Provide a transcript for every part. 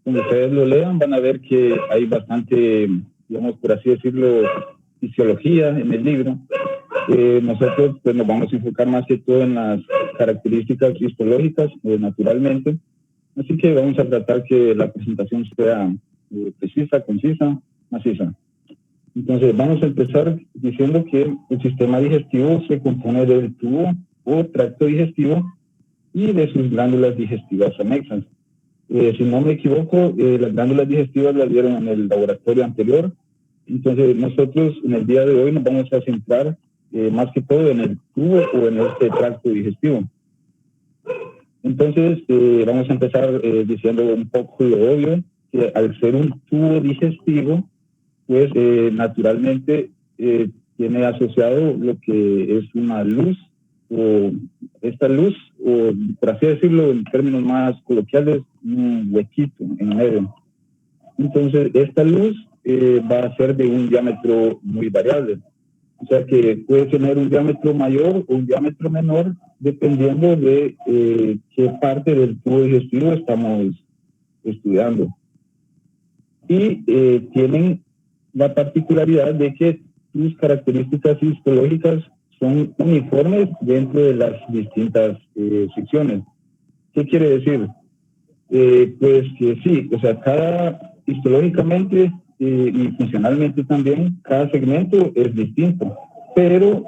Cuando ustedes lo lean, van a ver que hay bastante, digamos, por así decirlo, fisiología en el libro. Nosotros pues, nos vamos a enfocar más que todo en las características histológicas, naturalmente. Así que vamos a tratar que la presentación sea precisa, concisa, maciza. Entonces, vamos a empezar diciendo que el sistema digestivo se compone del tubo o tracto digestivo y de sus glándulas digestivas anexas. Si no me equivoco, las glándulas digestivas las vieron en el laboratorio anterior. Entonces, nosotros en el día de hoy nos vamos a centrar más que todo en el tubo o en este tracto digestivo. Entonces, vamos a empezar diciendo un poco lo obvio, que al ser un tubo digestivo, pues naturalmente tiene asociado lo que es una luz, o esta luz, o por así decirlo en términos más coloquiales, un huequito en medio. Entonces, esta luz va a ser de un diámetro muy variable. O sea que puede tener un diámetro mayor o un diámetro menor dependiendo de qué parte del tubo digestivo estamos estudiando. Y tienen la particularidad de que sus características histológicas son uniformes dentro de las distintas secciones. ¿Qué quiere decir? Pues que sí, o sea, histológicamente y funcionalmente también, cada segmento es distinto, pero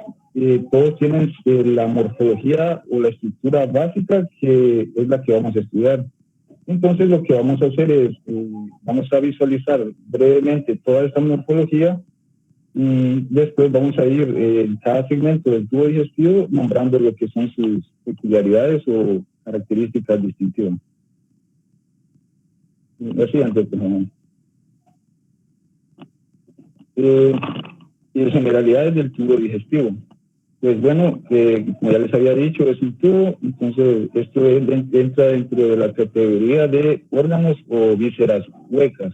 todos tienen la morfología o la estructura básica que es la que vamos a estudiar. Entonces lo que vamos a hacer es, vamos a visualizar brevemente toda esta morfología y después vamos a ir en cada segmento del tubo digestivo nombrando lo que son sus peculiaridades o características distintivas. Lo siguiente, por favor. Y generalidades del tubo digestivo. Pues bueno, como ya les había dicho, es un tubo, entonces esto entra dentro de la categoría de órganos o vísceras huecas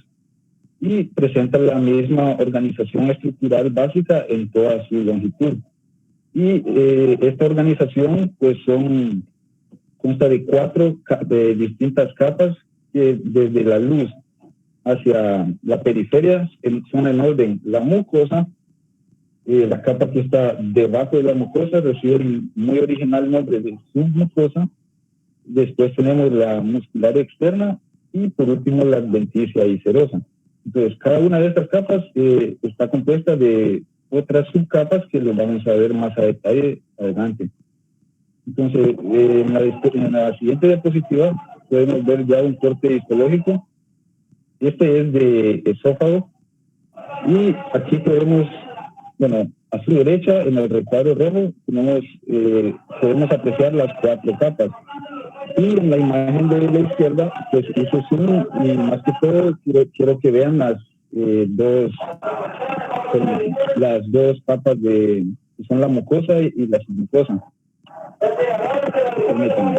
y presenta la misma organización estructural básica en toda su longitud. Y esta organización pues consta de de distintas capas que desde la luz hacia la periferia son en orden la mucosa, la capa que está debajo de la mucosa recibe el muy original nombre de submucosa. Después tenemos la muscular externa y por último la adventicia y serosa. Entonces, cada una de estas capas está compuesta de otras subcapas que lo vamos a ver más a detalle adelante. Entonces, en la siguiente diapositiva podemos ver ya un corte histológico. Este es de esófago y aquí podemos, bueno, a su derecha en el recuadro rojo podemos apreciar las 4 capas. Y en la imagen de la izquierda, pues hizo zoom y más que todo quiero que vean las dos capas que son la mucosa y la submucosa. Permítanme.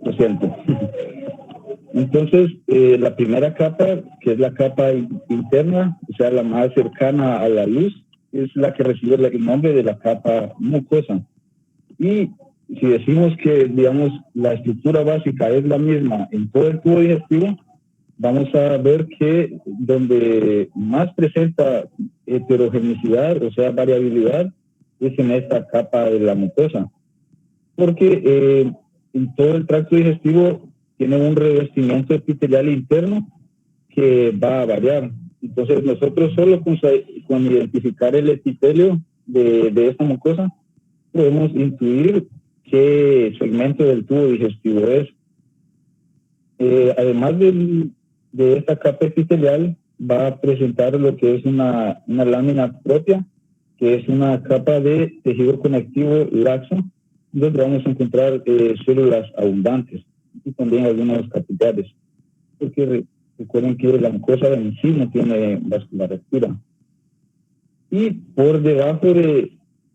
Lo siento. Entonces, la primera capa, que es la capa interna, o sea, la más cercana a la luz, es la que recibe el nombre de la capa mucosa. Y si decimos que, digamos, la estructura básica es la misma en todo el tubo digestivo, vamos a ver que donde más presenta heterogeneidad, o sea, variabilidad, es en esta capa de la mucosa. Porque en todo el tracto digestivo tiene un revestimiento epitelial interno que va a variar. Entonces, nosotros solo con identificar el epitelio de esta mucosa, podemos intuir qué segmento del tubo digestivo es. Además de esta capa epitelial, va a presentar lo que es una lámina propia, que es una capa de tejido conectivo laxo, donde vamos a encontrar células abundantes y también algunos capilares, porque recuerden que la mucosa en sí no tiene vasculatura. Y por debajo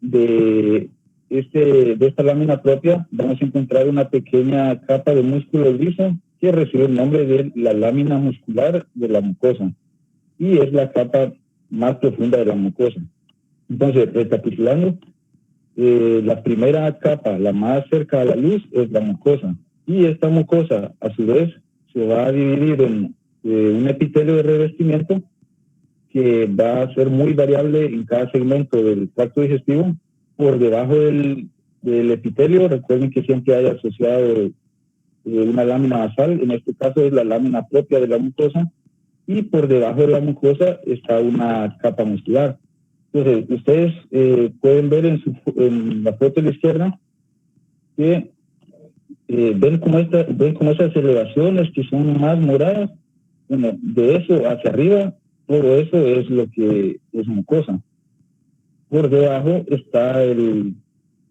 de de esta lámina propia vamos a encontrar una pequeña capa de músculo liso que recibe el nombre de la lámina muscular de la mucosa y es la capa más profunda de la mucosa. Entonces, recapitulando, la primera capa, la más cerca a la luz, es la mucosa. Y esta mucosa, a su vez, se va a dividir en un epitelio de revestimiento que va a ser muy variable en cada segmento del tracto digestivo. Por debajo del epitelio, recuerden que siempre hay asociado una lámina basal, en este caso es la lámina propia de la mucosa, y por debajo de la mucosa está una capa muscular. Entonces, ustedes pueden ver en la foto de la izquierda que ven como esas elevaciones que son más moradas. Bueno, de eso hacia arriba, todo eso es lo que es mucosa. Por debajo está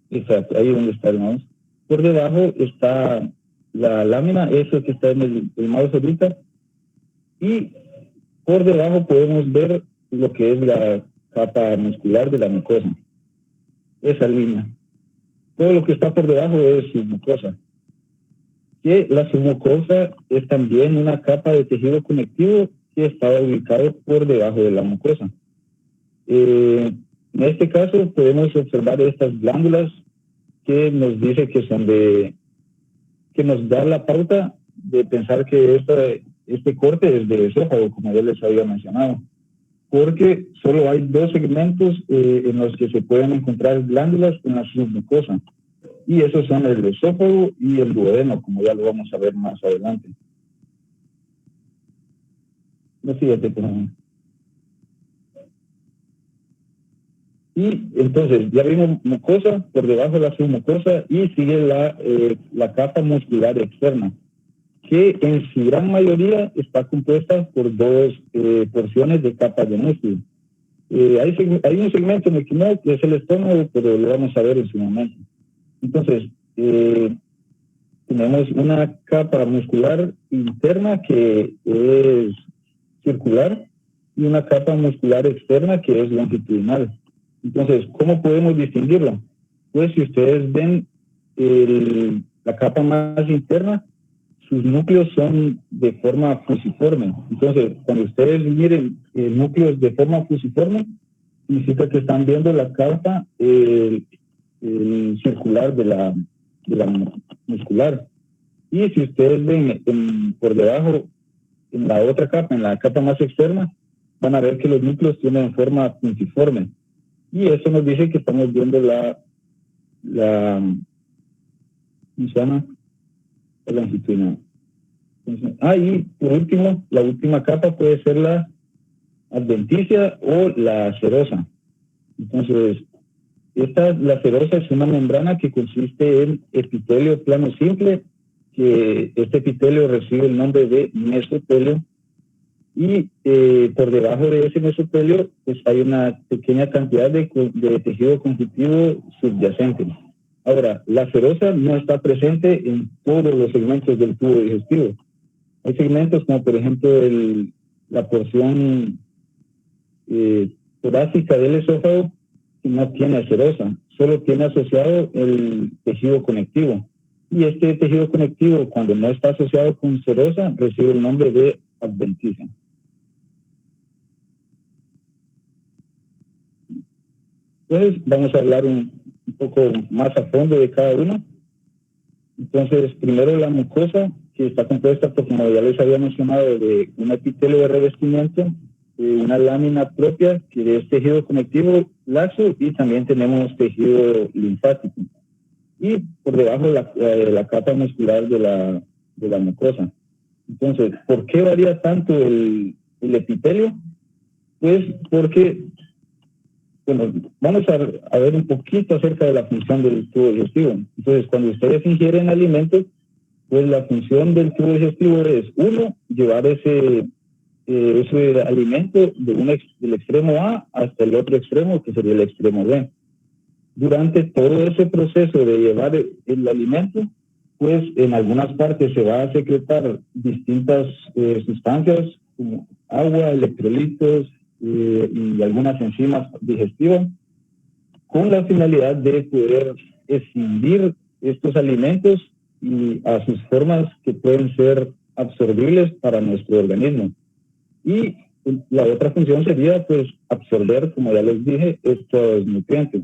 exacto, ahí donde está el mouse. Por debajo está la lámina, eso que está en el mouse ahorita, y por debajo podemos ver lo que es la capa muscular de la mucosa. Esa línea. Todo lo que está por debajo es submucosa. Que la submucosa es también una capa de tejido conectivo que está ubicado por debajo de la mucosa. En este caso podemos observar estas glándulas que nos dice que son que nos da la pauta de pensar que este corte es de esófago, como ya les había mencionado, porque solo hay dos segmentos en los que se pueden encontrar glándulas en la submucosa, y esos son el esófago y el duodeno, como ya lo vamos a ver más adelante. No, fíjate, por favor. Y entonces ya vimos mucosa por debajo de la submucosa y sigue la capa muscular externa, que en su gran mayoría está compuesta por dos porciones de capas de músculo. Hay un segmento en el que es el estómago, pero lo vamos a ver en su momento. Entonces, tenemos una capa muscular interna que es circular y una capa muscular externa que es longitudinal. Entonces, ¿cómo podemos distinguirla? Pues si ustedes ven la capa más interna, sus núcleos son de forma fusiforme. Entonces, cuando ustedes miren núcleos de forma fusiforme, significa que están viendo la capa circular de la muscular. Y si ustedes ven por debajo, en la otra capa, en la capa más externa, van a ver que los núcleos tienen forma puntiforme. Y eso nos dice que estamos viendo ¿cómo se llama? La longitudinal. Y por último, la última capa puede ser la adventicia o la serosa. Entonces, la serosa es una membrana que consiste en epitelio plano simple, que este epitelio recibe el nombre de mesotelio, y por debajo de ese mesotelio pues hay una pequeña cantidad de tejido conjuntivo subyacente. Ahora, la serosa no está presente en todos los segmentos del tubo digestivo. Hay segmentos como por ejemplo la porción torácica del esófago que no tiene serosa, solo tiene asociado el tejido conectivo. Y este tejido conectivo, cuando no está asociado con serosa, recibe el nombre de adventicia. Entonces, vamos a hablar un poco más a fondo de cada uno. Entonces, primero la mucosa, que está compuesta, por, como ya les había mencionado, de un epitelio de revestimiento, una lámina propia, que es tejido conectivo laxo, y también tenemos tejido linfático. Y por debajo la capa muscular de la mucosa. Entonces, ¿por qué varía tanto el epitelio? Pues porque, bueno, vamos a ver un poquito acerca de la función del tubo digestivo. Entonces, cuando ustedes ingieren alimentos, pues la función del tubo digestivo es, uno, llevar ese alimento del extremo A hasta el otro extremo, que sería el extremo B. Durante todo ese proceso de llevar el alimento, pues en algunas partes se va a secretar distintas sustancias como agua, electrolitos y algunas enzimas digestivas, con la finalidad de poder escindir estos alimentos y a sus formas que pueden ser absorbibles para nuestro organismo. Y la otra función sería, pues, absorber, como ya les dije, estos nutrientes.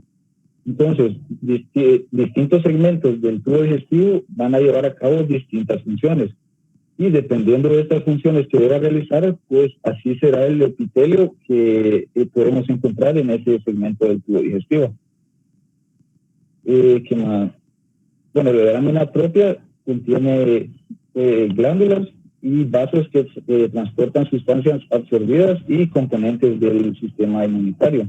Entonces, distintos segmentos del tubo digestivo van a llevar a cabo distintas funciones. Y dependiendo de estas funciones que deba realizar, pues así será el epitelio que podemos encontrar en ese segmento del tubo digestivo. ¿Qué más? Bueno, la lámina propia contiene glándulas y vasos que transportan sustancias absorbidas y componentes del sistema inmunitario.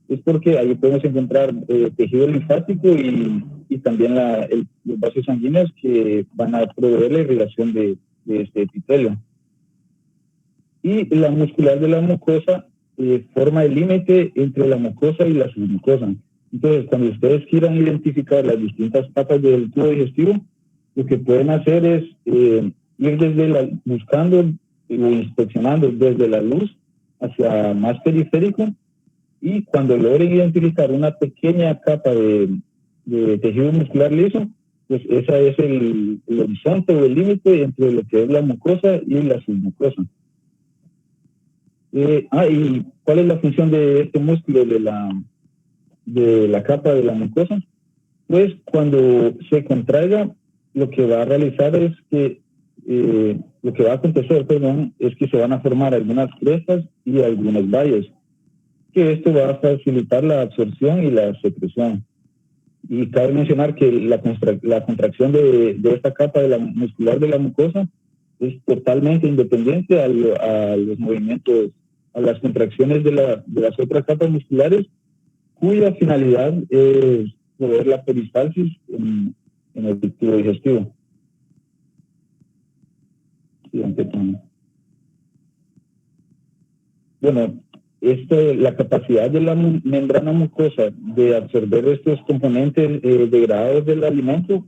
Es porque ahí podemos encontrar tejido linfático y también los vasos sanguíneos que van a proveer la irrigación de este epitelio. Y la muscular de la mucosa forma el límite entre la mucosa y la submucosa. Entonces, cuando ustedes quieran identificar las distintas capas del tubo digestivo, lo que pueden hacer es ir buscando o inspeccionando desde la luz hacia más periférico, y cuando logren identificar una pequeña capa de tejido muscular liso, pues ese es el horizonte o el límite entre lo que es la mucosa y la submucosa. ¿Y cuál es la función de este músculo de la capa de la mucosa? Pues cuando se contraiga, lo que va a realizar es que lo que va a acontecer, perdón, es que se van a formar algunas crestas y algunos valles, que esto va a facilitar la absorción y la secreción. Y cabe mencionar que la contracción de esta capa de la muscular de la mucosa es totalmente independiente a los movimientos, a las contracciones de las otras capas musculares, cuya finalidad es proveer la peristalsis en el tubo digestivo. Siguiente tema. Bueno, la capacidad de la membrana mucosa de absorber estos componentes degradados del alimento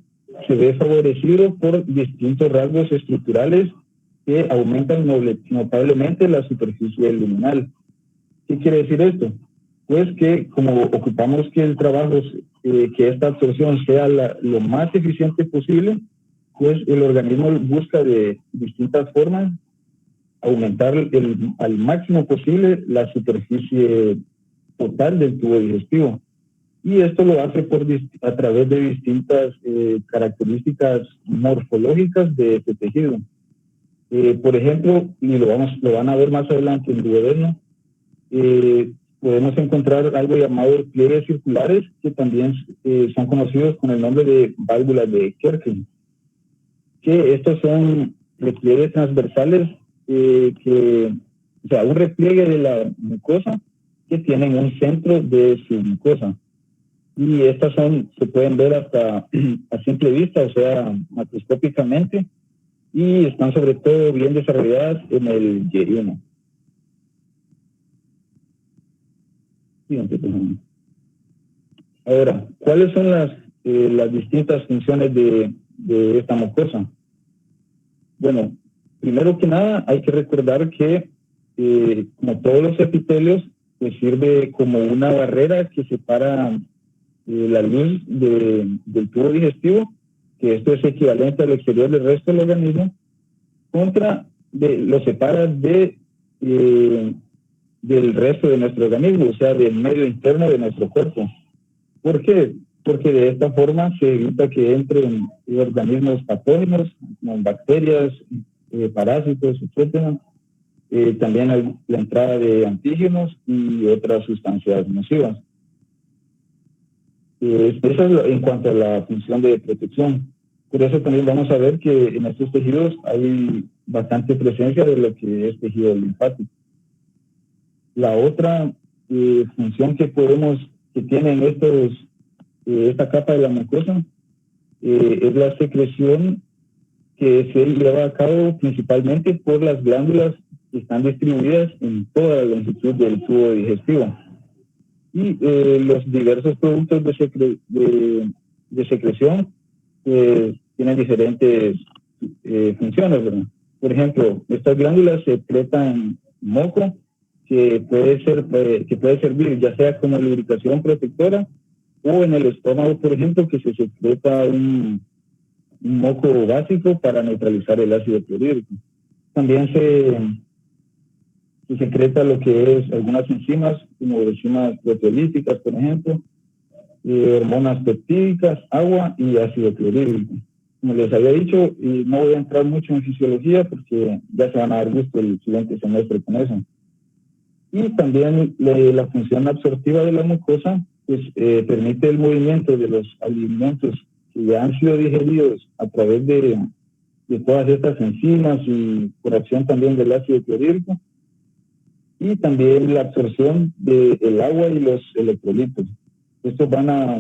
se ve favorecido por distintos rasgos estructurales que aumentan notablemente la superficie luminal. ¿Qué quiere decir esto? Pues que como ocupamos que el trabajo, que esta absorción sea lo más eficiente posible, pues el organismo busca de distintas formas aumentar al máximo posible la superficie total del tubo digestivo. Y esto lo hace a través de distintas características morfológicas de este tejido. Por ejemplo, y lo van a ver más adelante en el duodeno, podemos encontrar algo llamado pliegues circulares, que también son conocidos con el nombre de válvulas de Kerken, que estos son repliegues transversales, o sea, un repliegue de la mucosa que tienen un centro de su mucosa. Y estas se pueden ver hasta a simple vista, o sea, macroscópicamente, y están sobre todo bien desarrolladas en el Y1. Ahora, ¿cuáles son las distintas funciones de esta mucosa? Bueno, primero que nada hay que recordar que, como todos los epitelios, pues sirve como una barrera que separa la luz del tubo digestivo, que esto es equivalente al exterior del resto del organismo, lo separa del resto de nuestro organismo, o sea, del medio interno de nuestro cuerpo. ¿Por qué? Porque de esta forma se evita que entren organismos patógenos, como bacterias, parásitos, etc. También hay la entrada de antígenos y otras sustancias nocivas. Eso es en cuanto a la función de protección. Por eso también vamos a ver que en estos tejidos hay bastante presencia de lo que es tejido linfático. La otra función que tienen esta capa de la mucosa es la secreción, que se lleva a cabo principalmente por las glándulas que están distribuidas en toda la longitud del tubo digestivo. Y los diversos productos de secreción tienen diferentes funciones, ¿verdad? Por ejemplo, estas glándulas secretan moco, que puede servir ya sea como lubricación protectora o en el estómago, por ejemplo, que se secreta un moco básico para neutralizar el ácido clorhídrico. También se secreta lo que es algunas enzimas, como enzimas proteolíticas, por ejemplo, hormonas peptídicas, agua y ácido clorhídrico. Como les había dicho, no voy a entrar mucho en fisiología porque ya se van a dar gusto el siguiente semestre con eso. Y también la función absortiva de la mucosa pues, permite el movimiento de los alimentos que ya han sido digeridos a través de todas estas enzimas y por acción también del ácido clorhídrico, y también la absorción del agua y los electrolitos. Estos van a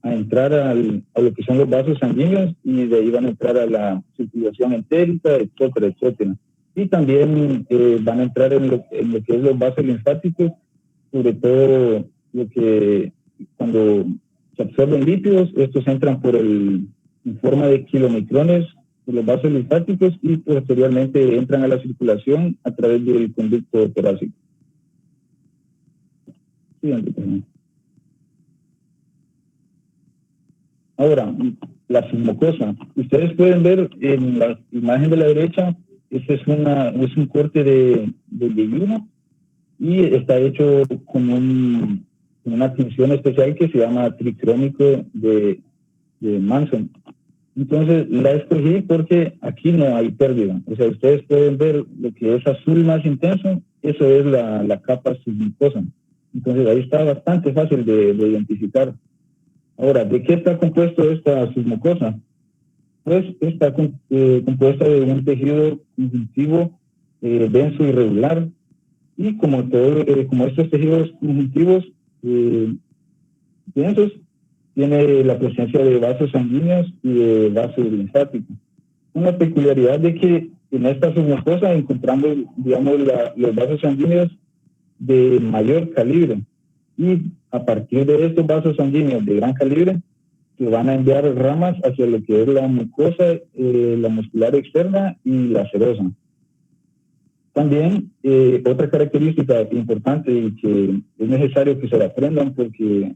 entrar a lo que son los vasos sanguíneos y de ahí van a entrar a la circulación entérica, etcétera, etcétera. Y también van a entrar en lo que es los vasos linfáticos, sobre todo lo que cuando se absorben lípidos, estos entran en forma de kilomicrones por los vasos linfáticos y posteriormente entran a la circulación a través del conducto torácico. Siguiente, por ejemplo. Ahora, la submucosa. Ustedes pueden ver en la imagen de la derecha, este es un corte de yeyuno y está hecho con una tinción especial que se llama tricrómico de Manson. Entonces, la escogí porque aquí no hay pérdida. O sea, ustedes pueden ver lo que es azul más intenso, eso es la capa submucosa. Entonces, ahí está bastante fácil de identificar. Ahora, ¿de qué está compuesto esta submucosa? Pues está compuesta de un tejido conjuntivo denso y regular, y como estos tejidos conjuntivos densos, tiene la presencia de vasos sanguíneos y de vasos linfáticos. Una peculiaridad de que en esta submucosa encontramos, digamos, los vasos sanguíneos de mayor calibre, y a partir de estos vasos sanguíneos de gran calibre que van a enviar ramas hacia lo que es la mucosa, la muscular externa y la serosa. También otra característica importante y que es necesario que se la aprendan porque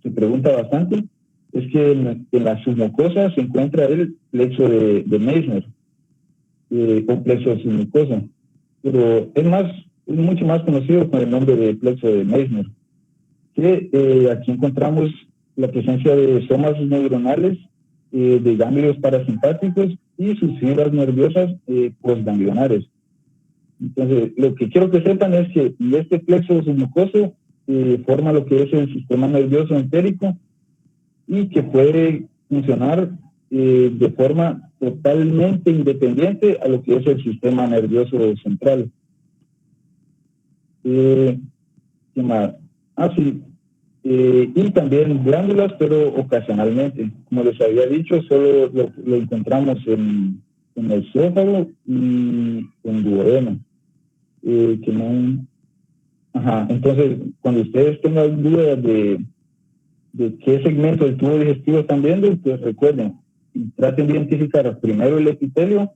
se pregunta bastante, es que en la submucosa se encuentra el plexo de Meissner, o plexo submucosa, pero es mucho más conocido con el nombre de plexo de Meissner, que aquí encontramos la presencia de somas neuronales, de ganglios parasimpáticos y sus fibras nerviosas postganglionares. Entonces, lo que quiero que sepan es que este plexo submucoso forma lo que es el sistema nervioso entérico y que puede funcionar de forma totalmente independiente a lo que es el sistema nervioso central. ¿Qué más? Sí. Y también glándulas, pero ocasionalmente. Como les había dicho, solo lo encontramos en el esófago y en duodeno. Que no... Entonces, cuando ustedes tengan dudas de qué segmento del tubo digestivo están viendo, pues recuerden, traten de identificar primero el epitelio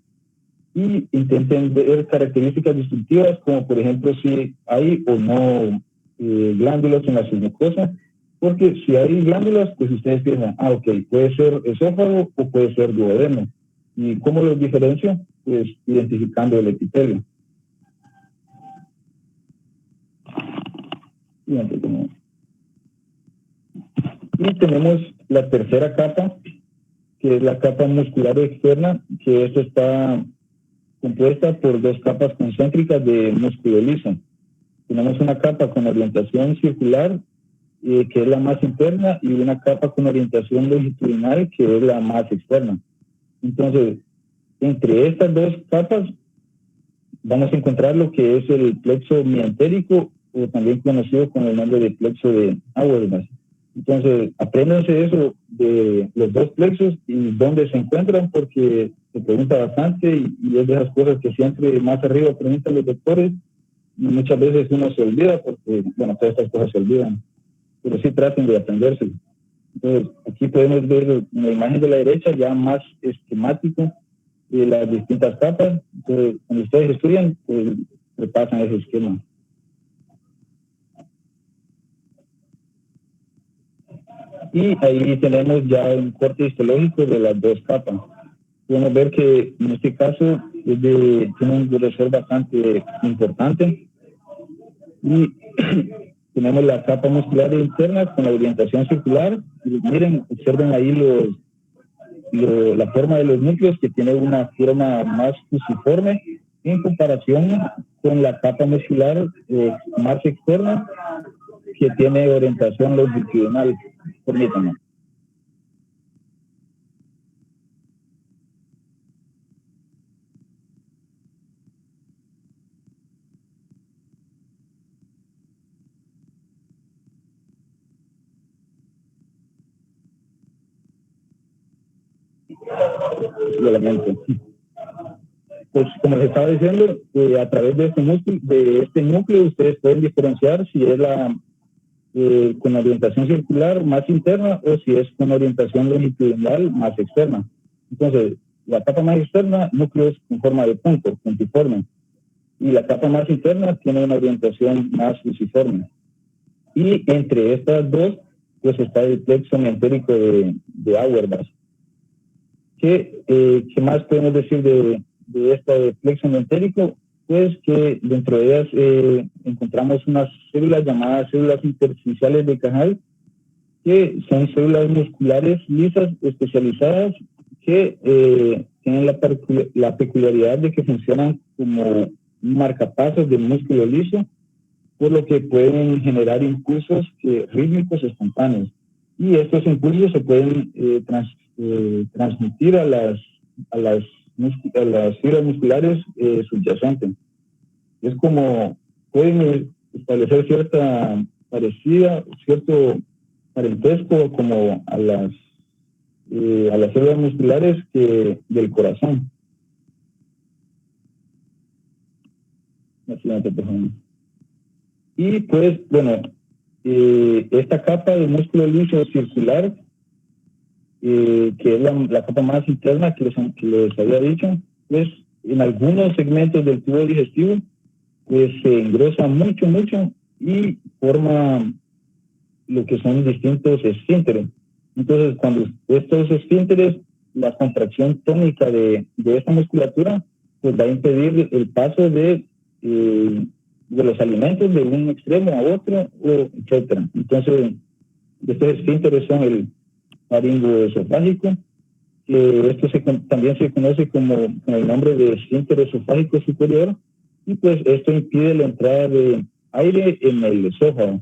y intenten ver características distintivas, como por ejemplo si hay o no glándulas en la submucosa, porque si hay glándulas, pues ustedes piensan, ok, puede ser esófago o puede ser duodeno. ¿Y cómo los diferencio? Pues identificando el epitelio. Y tenemos la tercera capa, que es la capa muscular externa, que esto está compuesta por dos capas concéntricas de músculo liso. Tenemos una capa con orientación circular, que es la más interna, y una capa con orientación longitudinal, que es la más externa. Entonces, entre estas dos capas vamos a encontrar lo que es el plexo mientérico, o también conocido con el nombre de plexo de Auerbach. Entonces, apréndanse eso de los dos plexos y dónde se encuentran, porque se pregunta bastante y es de esas cosas que siempre más arriba preguntan los doctores y muchas veces uno se olvida porque, bueno, todas estas cosas se olvidan, pero sí traten de aprenderse. Entonces, aquí podemos ver en la imagen de la derecha ya más esquemático de las distintas capas. Entonces, cuando ustedes estudian, pues repasan ese esquema. Y ahí tenemos ya un corte histológico de las dos capas. Podemos ver que en este caso tiene un grosor bastante importante. Y tenemos la capa muscular interna con la orientación circular. Y miren, observen ahí la forma de los núcleos, que tiene una forma más fusiforme en comparación con la capa muscular más externa, que tiene orientación longitudinal. Permítanme. Pues como les estaba diciendo, a través de este núcleo ustedes pueden diferenciar si es con orientación circular más interna o si es con orientación longitudinal más externa. Entonces, la capa más externa, núcleos en forma de punto, puntiforme, y la capa más interna tiene una orientación más fusiforme. Y entre estas dos, pues está el plexo entérico de Auerbach. ¿Qué más podemos decir de este plexo entérico? Pues que dentro de ellas encontramos unas células llamadas células intersticiales de Cajal, que son células musculares lisas especializadas que tienen la peculiaridad de que funcionan como marcapasos del músculo liso, por lo que pueden generar impulsos rítmicos espontáneos. Y estos impulsos se pueden transmitir a las fibras musculares subyacentes. Es como pueden establecer cierto parentesco como a las células musculares del corazón. La siguiente, por favor. Y pues, bueno, esta capa de músculo liso circular, que es la capa más interna que les había dicho, pues en algunos segmentos del tubo digestivo, pues se engrosa mucho y forma lo que son distintos esfínteres. Entonces, cuando estos esfínteres, la contracción tónica de esta musculatura, pues va a impedir el paso de los alimentos de un extremo a otro, etcétera. Entonces, estos esfínteres son el faringoesofágico, que esto también se conoce con el nombre de esfínter esofágico superior, y pues esto impide la entrada de aire en el esófago.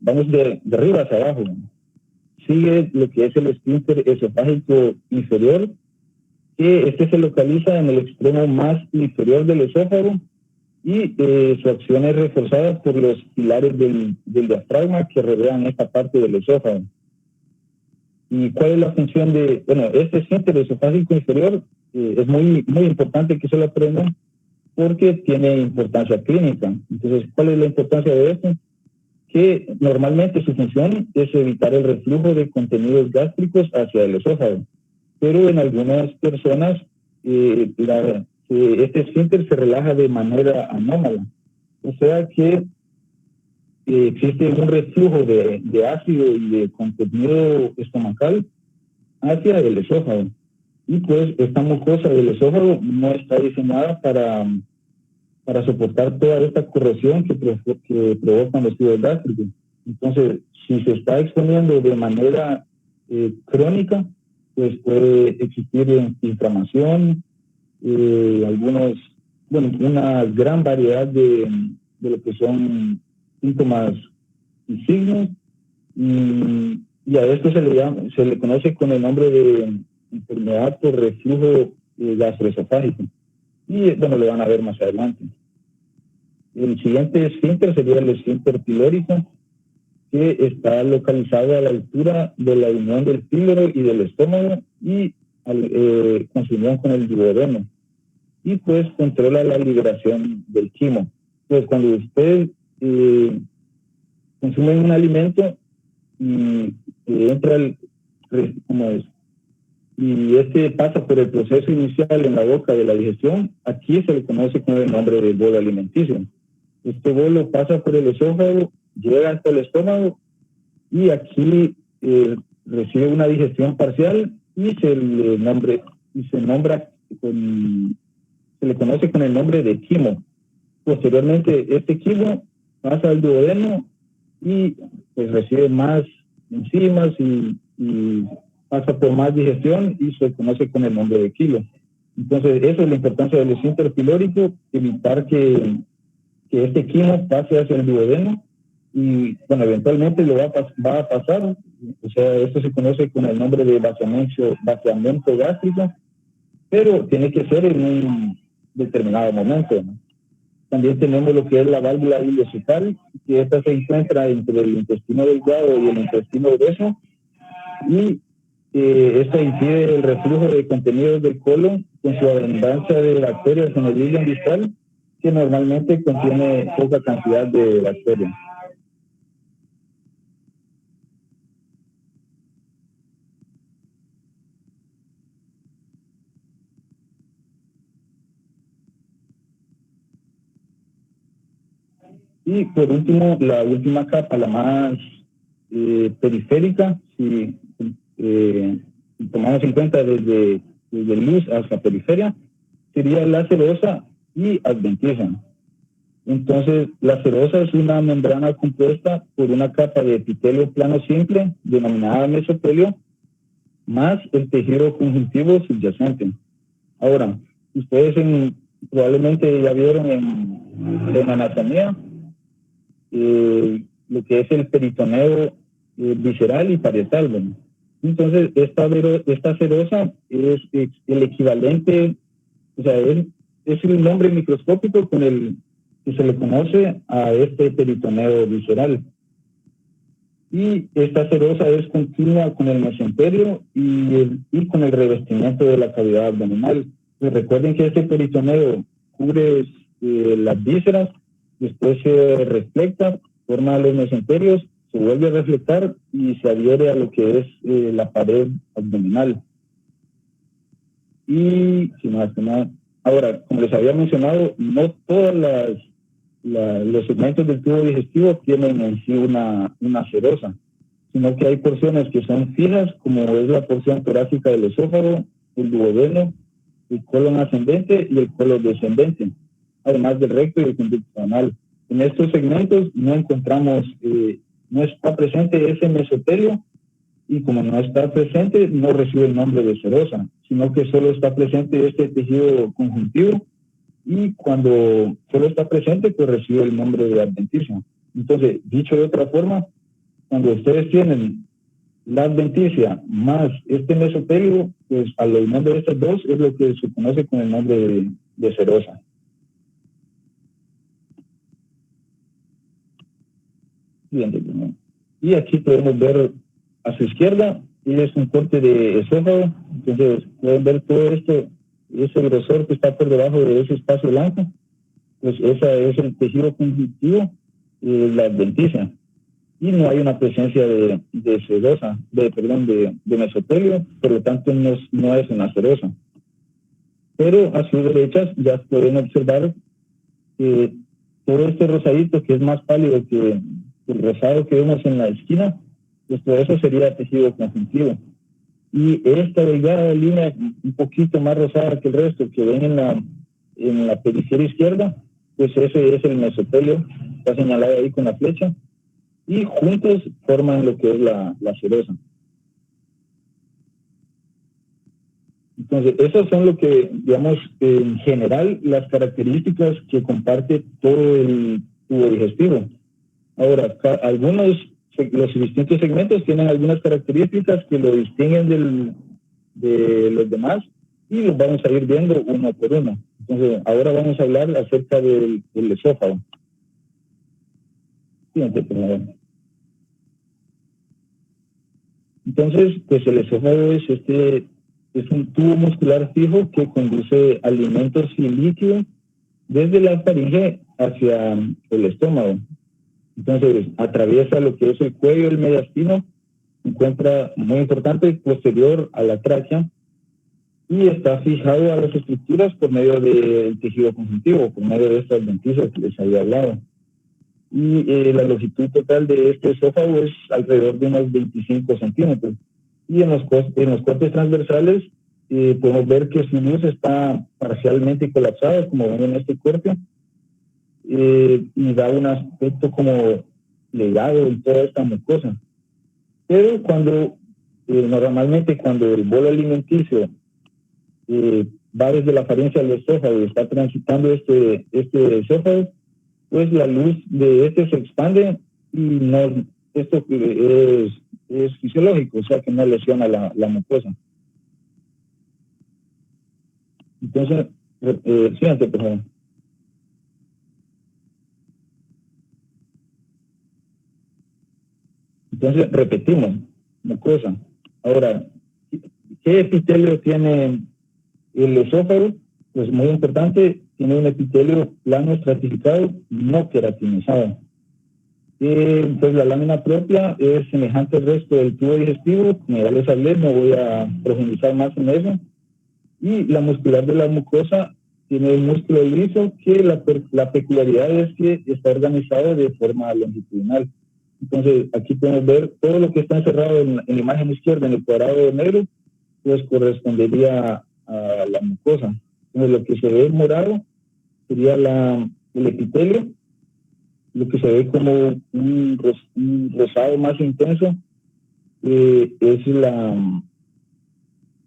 Vamos de arriba hacia abajo. Sigue lo que es el esfínter esofágico inferior, que este se localiza en el extremo más inferior del esófago, y su acción es reforzada por los pilares del diafragma que rodean esta parte del esófago. ¿Y cuál es la función de, este esfínter esofágico inferior? Es muy importante que se lo aprendan porque tiene importancia clínica. Entonces, ¿cuál es la importancia de esto? Que normalmente su función es evitar el reflujo de contenidos gástricos hacia el esófago, pero en algunas personas este esfínter se relaja de manera anómala, o sea que existe un reflujo de ácido y de contenido estomacal hacia el esófago, y pues esta mucosa del esófago no está diseñada para soportar toda esta corrosión que provocan los tubos gástricos. Entonces, si se está exponiendo de manera crónica, pues puede existir inflamación, una gran variedad de lo que son síntomas y signos, y a esto se le conoce con el nombre de enfermedad por reflujo gastroesofágico. Y bueno, lo van a ver más adelante. El siguiente esfínter sería el esfínter pilórico, que está localizado a la altura de la unión del píloro y del estómago y con su unión con el duodeno. Y pues controla la liberación del quimo. Pues cuando usted consume un alimento y entra y este pasa por el proceso inicial en la boca de la digestión, aquí se le conoce con el nombre de bolo alimenticio. Este bolo pasa por el esófago, llega hasta el estómago Y aquí recibe una digestión parcial y se le conoce con el nombre de quimo. Posteriormente, este quimo pasa al duodeno y pues recibe más enzimas y pasa por más digestión y se conoce con el nombre de quilo. Entonces, esa es la importancia del esfínter pilórico, evitar que este quimo pase hacia el duodeno y, bueno, eventualmente lo va a pasar. O sea, esto se conoce con el nombre de vaciamiento gástrico, pero tiene que ser en un determinado momento, ¿no? También tenemos lo que es la válvula ileocecal, que esta se encuentra entre el intestino delgado y el intestino grueso, y esta impide el reflujo de contenidos del colon con su abundancia de bacterias en el ileum distal, que normalmente contiene poca cantidad de bacterias. Y por último, la última capa, la más periférica, si tomamos en cuenta desde luz hasta periferia, sería la serosa y adventicia. Entonces, la serosa es una membrana compuesta por una capa de epitelio plano simple, denominada mesotelio, más el tejido conjuntivo subyacente. Ahora, ustedes probablemente ya vieron en anatomía lo que es el peritoneo visceral y parietal. Bueno. Entonces, esta serosa es el equivalente, o sea, es el nombre microscópico con el que se le conoce a este peritoneo visceral. Y esta serosa es continua con el mesenterio y con el revestimiento de la cavidad abdominal. Pues recuerden que este peritoneo cubre las vísceras, después se refleja, forma los mesenterios, se vuelve a reflectar y se adhiere a lo que es la pared abdominal. Y si más que nada, ahora, como les había mencionado, no todos los segmentos del tubo digestivo tienen en sí una serosa, sino que hay porciones que son fijas, como es la porción torácica del esófago, el duodeno, el colon ascendente y el colon descendente, además del recto y el conducto anal. En estos segmentos no encontramos, no está presente ese mesotelio, y como no está presente, no recibe el nombre de serosa, sino que solo está presente este tejido conjuntivo, y cuando solo está presente, pues recibe el nombre de adventicia. Entonces, dicho de otra forma, cuando ustedes tienen la adventicia más este mesotelio, pues a la unión de estas dos es lo que se conoce con el nombre de serosa. Y aquí podemos ver a su izquierda, es un corte de esófago, entonces pueden ver todo esto, ese grosor que está por debajo de ese espacio blanco, pues ese es el tejido conjuntivo, la adventicia. Y no hay una presencia de serosa, de mesotelio, por lo tanto no es una serosa. Pero a sus derechas ya pueden observar que todo este rosadito, que es más pálido que el rosado que vemos en la esquina, pues todo eso sería tejido conjuntivo. Y esta delgada línea un poquito más rosada que el resto que ven en la periferia izquierda, pues ese es el mesotelio, está señalado ahí con la flecha, y juntos forman lo que es la serosa. Entonces, esas son lo que, digamos, en general, las características que comparte todo el tubo digestivo. Ahora, los distintos segmentos tienen algunas características que lo distinguen de los demás, y los vamos a ir viendo uno por uno. Entonces, ahora vamos a hablar acerca del esófago. Fíjate, por favor. Entonces, pues el esófago es un tubo muscular fijo que conduce alimentos y líquidos desde la faringe hacia el estómago. Entonces, atraviesa lo que es el cuello del mediastino, se encuentra muy importante posterior a la tráquea, y está fijado a las estructuras por medio del tejido conjuntivo, por medio de estas adventicias que les había hablado. y la longitud total de este esófago es alrededor de unos 25 centímetros. Y en los cortes transversales podemos ver que su luz está parcialmente colapsada, como ven en este corte, y da un aspecto como plegado en toda esta mucosa. Pero normalmente cuando el bolo alimenticio va desde la faringe al esófago y está transitando este esófago, pues la luz de este se expande y esto es fisiológico, o sea que no lesiona la mucosa. Entonces, siguiente, por favor. Entonces, repetimos, mucosa. Ahora, ¿qué epitelio tiene el esófago? Pues muy importante, tiene un epitelio plano estratificado, no queratinizado. Pues la lámina propia es semejante al resto del tubo digestivo, como ya les hablé, no voy a profundizar más en eso. Y la muscular de la mucosa tiene el músculo liso, que la peculiaridad es que está organizado de forma longitudinal. Entonces, aquí podemos ver todo lo que está encerrado en la imagen izquierda, en el cuadrado negro, pues correspondería a la mucosa. Entonces, lo que se ve morado sería el epitelio, lo que se ve como un rosado más intenso es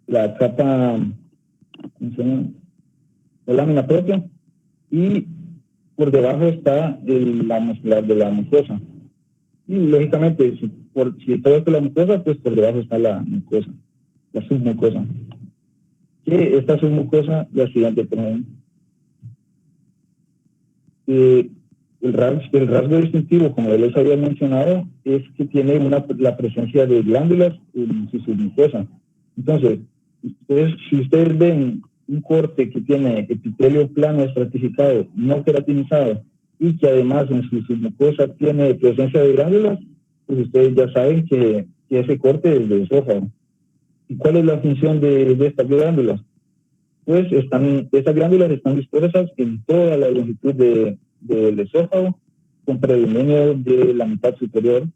la capa, la lámina propia, y por debajo está la muscular de la mucosa. Y lógicamente, si todo esto es la mucosa, pues por debajo está la mucosa, la submucosa. Que esta submucosa, la siguiente, por ejemplo, el rasgo distintivo, como les había mencionado, es que tiene la presencia de glándulas en su submucosa. Entonces, si ustedes ven un corte que tiene epitelio plano estratificado, no queratinizado, y que además en su submucosa tiene presencia de glándulas, pues ustedes ya saben que ese corte es de esófago. ¿Y cuál es la función de estas glándulas? Pues estas glándulas están dispersas en toda la longitud del esófago, con predominio de la mitad superior,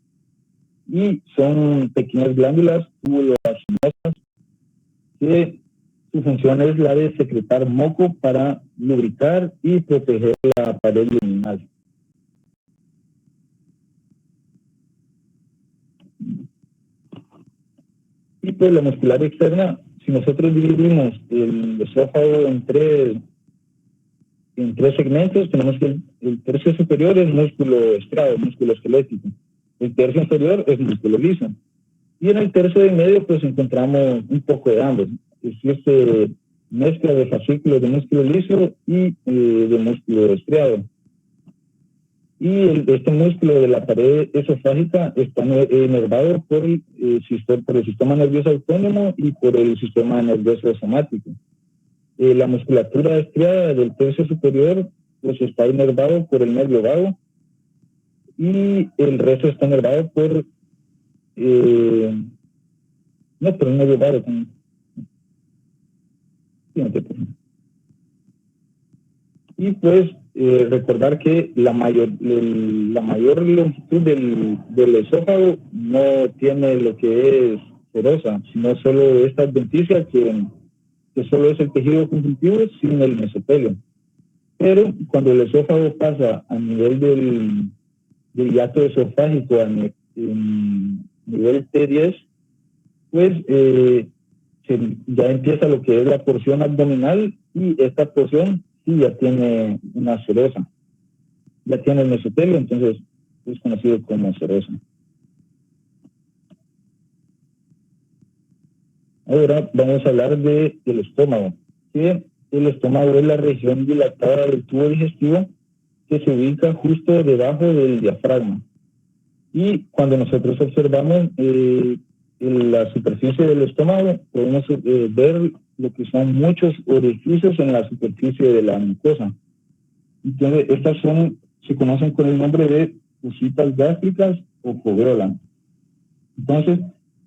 y son pequeñas glándulas tubuloacinosas que su función es la de secretar moco para lubricar y proteger la pared luminal. Y pues la muscular externa, si nosotros dividimos el esófago en tres segmentos, tenemos que el tercio superior es músculo estriado, músculo esquelético. El tercio inferior es músculo liso. Y en el tercio de medio, pues encontramos un poco de ambos. Existe mezcla de fascículos de músculo liso y de músculo estriado. Y este músculo de la pared esofágica está inervado por el sistema nervioso autónomo y por el sistema nervioso somático. La musculatura estriada del tercio superior pues está inervado por el nervio vago y el resto está inervado por el nervio vago también. Y pues recordar que la mayor longitud del esófago no tiene lo que es serosa, sino solo esta adventicia que solo es el tejido conjuntivo sin el mesotelio. Pero cuando el esófago pasa a nivel del hiato esofágico, en nivel T10, pues ya empieza lo que es la porción abdominal, y esta porción sí ya tiene una serosa, ya tiene el mesotelio, entonces es conocido como serosa. Ahora vamos a hablar del estómago, que el estómago es la región dilatada del tubo digestivo que se ubica justo debajo del diafragma. Y cuando nosotros observamos en la superficie del estómago, podemos ver lo que son muchos orificios en la superficie de la mucosa. Entonces, estas se conocen con el nombre de fositas gástricas o foveola. Entonces,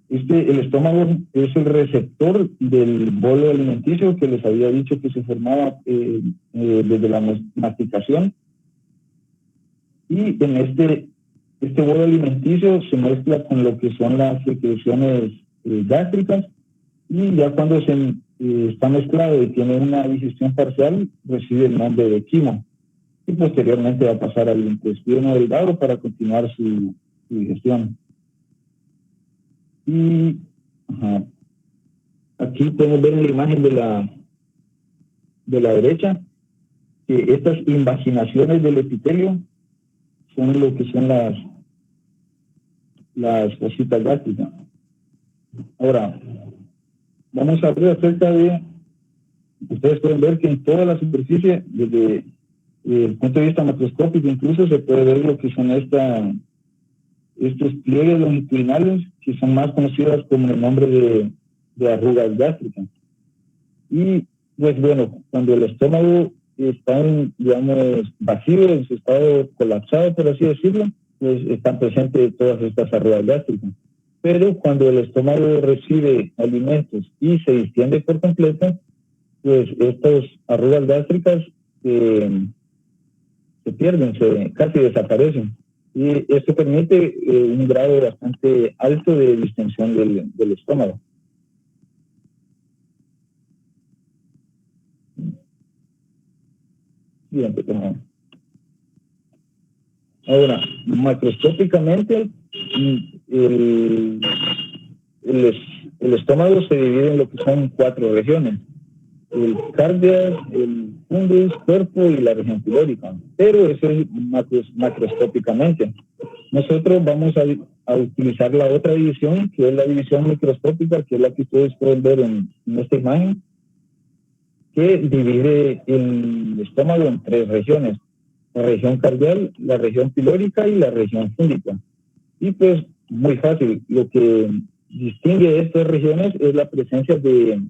el estómago es el receptor del bolo alimenticio que les había dicho que se formaba desde la masticación. Y en este bolo alimenticio se mezcla con lo que son las secreciones gástricas, y ya cuando está mezclado y tiene una digestión parcial, recibe el nombre de quimo, y posteriormente va a pasar al intestino delgado para continuar su digestión. Y ajá, aquí podemos ver en la imagen de la derecha que estas invaginaciones del epitelio son lo que son las cositas gástricas. Ahora, vamos a ver acerca de, ustedes pueden ver que en toda la superficie, desde el punto de vista macroscópico, incluso se puede ver lo que son estos pliegues longitudinales, que son más conocidas como el nombre de arrugas gástricas. Y pues bueno, cuando el estómago está digamos, vacío, en su estado colapsado, por así decirlo, pues están presentes todas estas arrugas gástricas. Pero cuando el estómago recibe alimentos y se distiende por completo, pues estas arrugas gástricas se pierden, casi desaparecen. Y esto permite un grado bastante alto de distensión del estómago. Bien, pues, ahora, macroscópicamente, el, el estómago se divide en lo que son 4 regiones: el cardias, el fundus, cuerpo y la región pilórica. Pero eso es macroscópicamente. Nosotros vamos a utilizar la otra división, que es la división microscópica, que es la que ustedes pueden ver en esta imagen, que divide el estómago en 3 regiones: la región cardial, la región pilórica y la región fúndica. Y pues muy fácil, lo que distingue estas regiones es la presencia de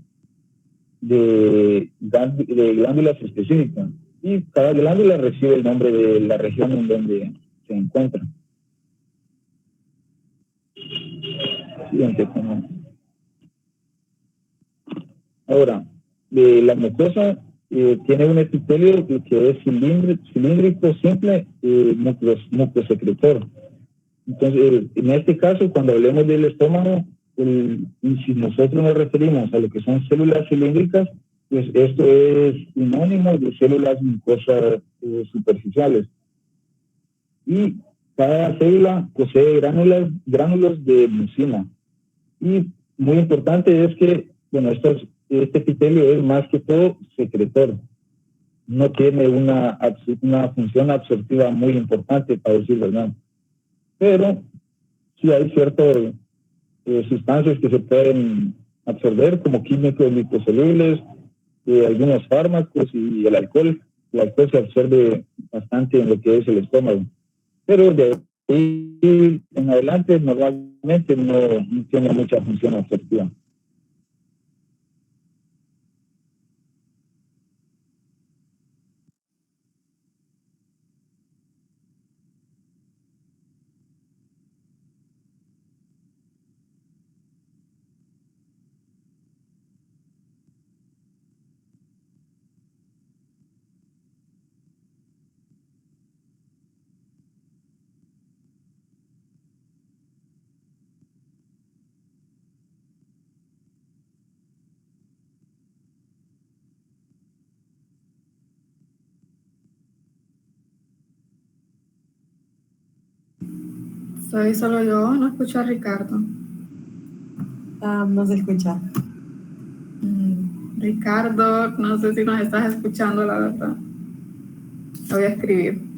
glándulas específicas, y cada glándula recibe el nombre de la región en donde se encuentra. Siguiente. Ahora, la mucosa tiene un epitelio que es cilíndrico simple, mucosecretor. Entonces, en este caso, cuando hablemos del estómago, y si nosotros nos referimos a lo que son células cilíndricas, pues esto es sinónimo de células mucosas superficiales. Y cada célula posee gránulos de mucina. Y muy importante es que, bueno, este epitelio es más que todo secretor. No tiene una función absortiva muy importante, para decir verdad. Pero sí hay ciertas sustancias que se pueden absorber, como químicos liposolubles, algunos fármacos y el alcohol. El alcohol se absorbe bastante en lo que es el estómago. Pero de ahí en adelante normalmente no tiene mucha función absortiva. Soy solo yo, no escucho a Ricardo. No se escucha. Ricardo, no sé si nos estás escuchando, la verdad. Lo voy a escribir.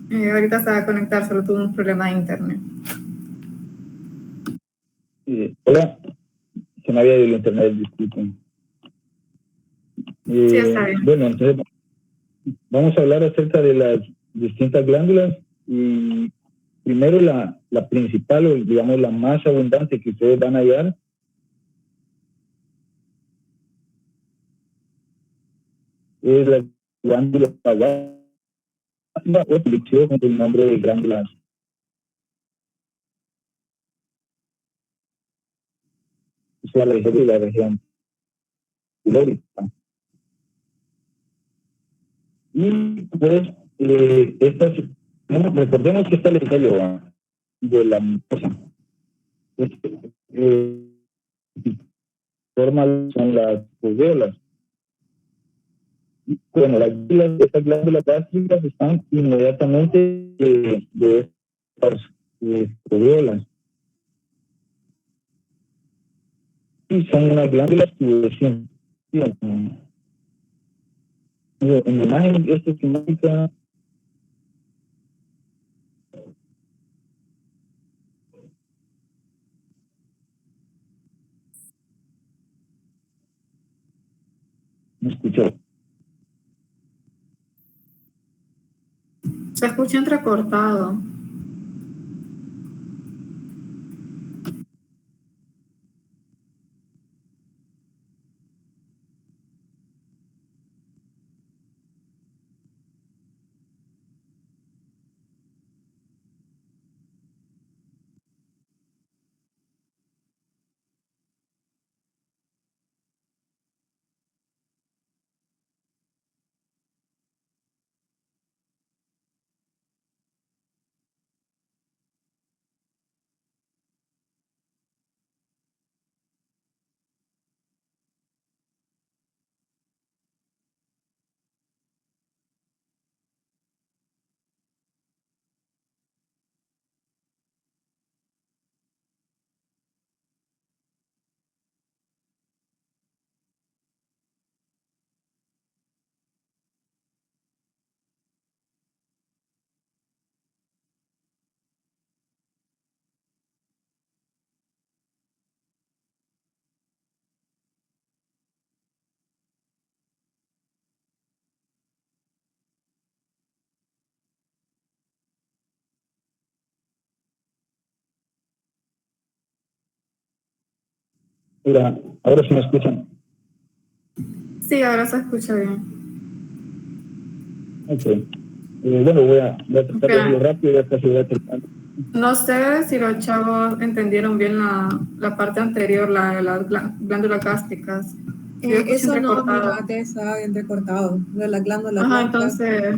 Ahorita se va a conectar, solo tuvo un problema de internet. Hola, se me había ido el internet, disculpen. Sí, está bien. Bueno, entonces vamos a hablar acerca de las distintas glándulas, y primero la principal, o digamos la más abundante que ustedes van a hallar, es la glándula gástrica o conocido con el nombre de glándulas. O sea, la región pilórica. Y pues, recordemos que esta es el de la mucosa. Formas son las foveolas. Bueno, estas glándulas gástricas están inmediatamente de estas foveolas. Y son unas glándulas pubescentes. En la imagen, esta esquemática ¿me escuchó? Se escucha entrecortado. Mira, ahora sí me escuchan. Sí, ahora se escucha bien. Ok. Bueno, voy a tratar de hacerlo rápido, ya casi voy a terminar. No sé si los chavos entendieron bien la parte anterior, las glándulas gástricas. Eso no, fíjate, estaba entrecortado. De la glándula. Ajá, entonces,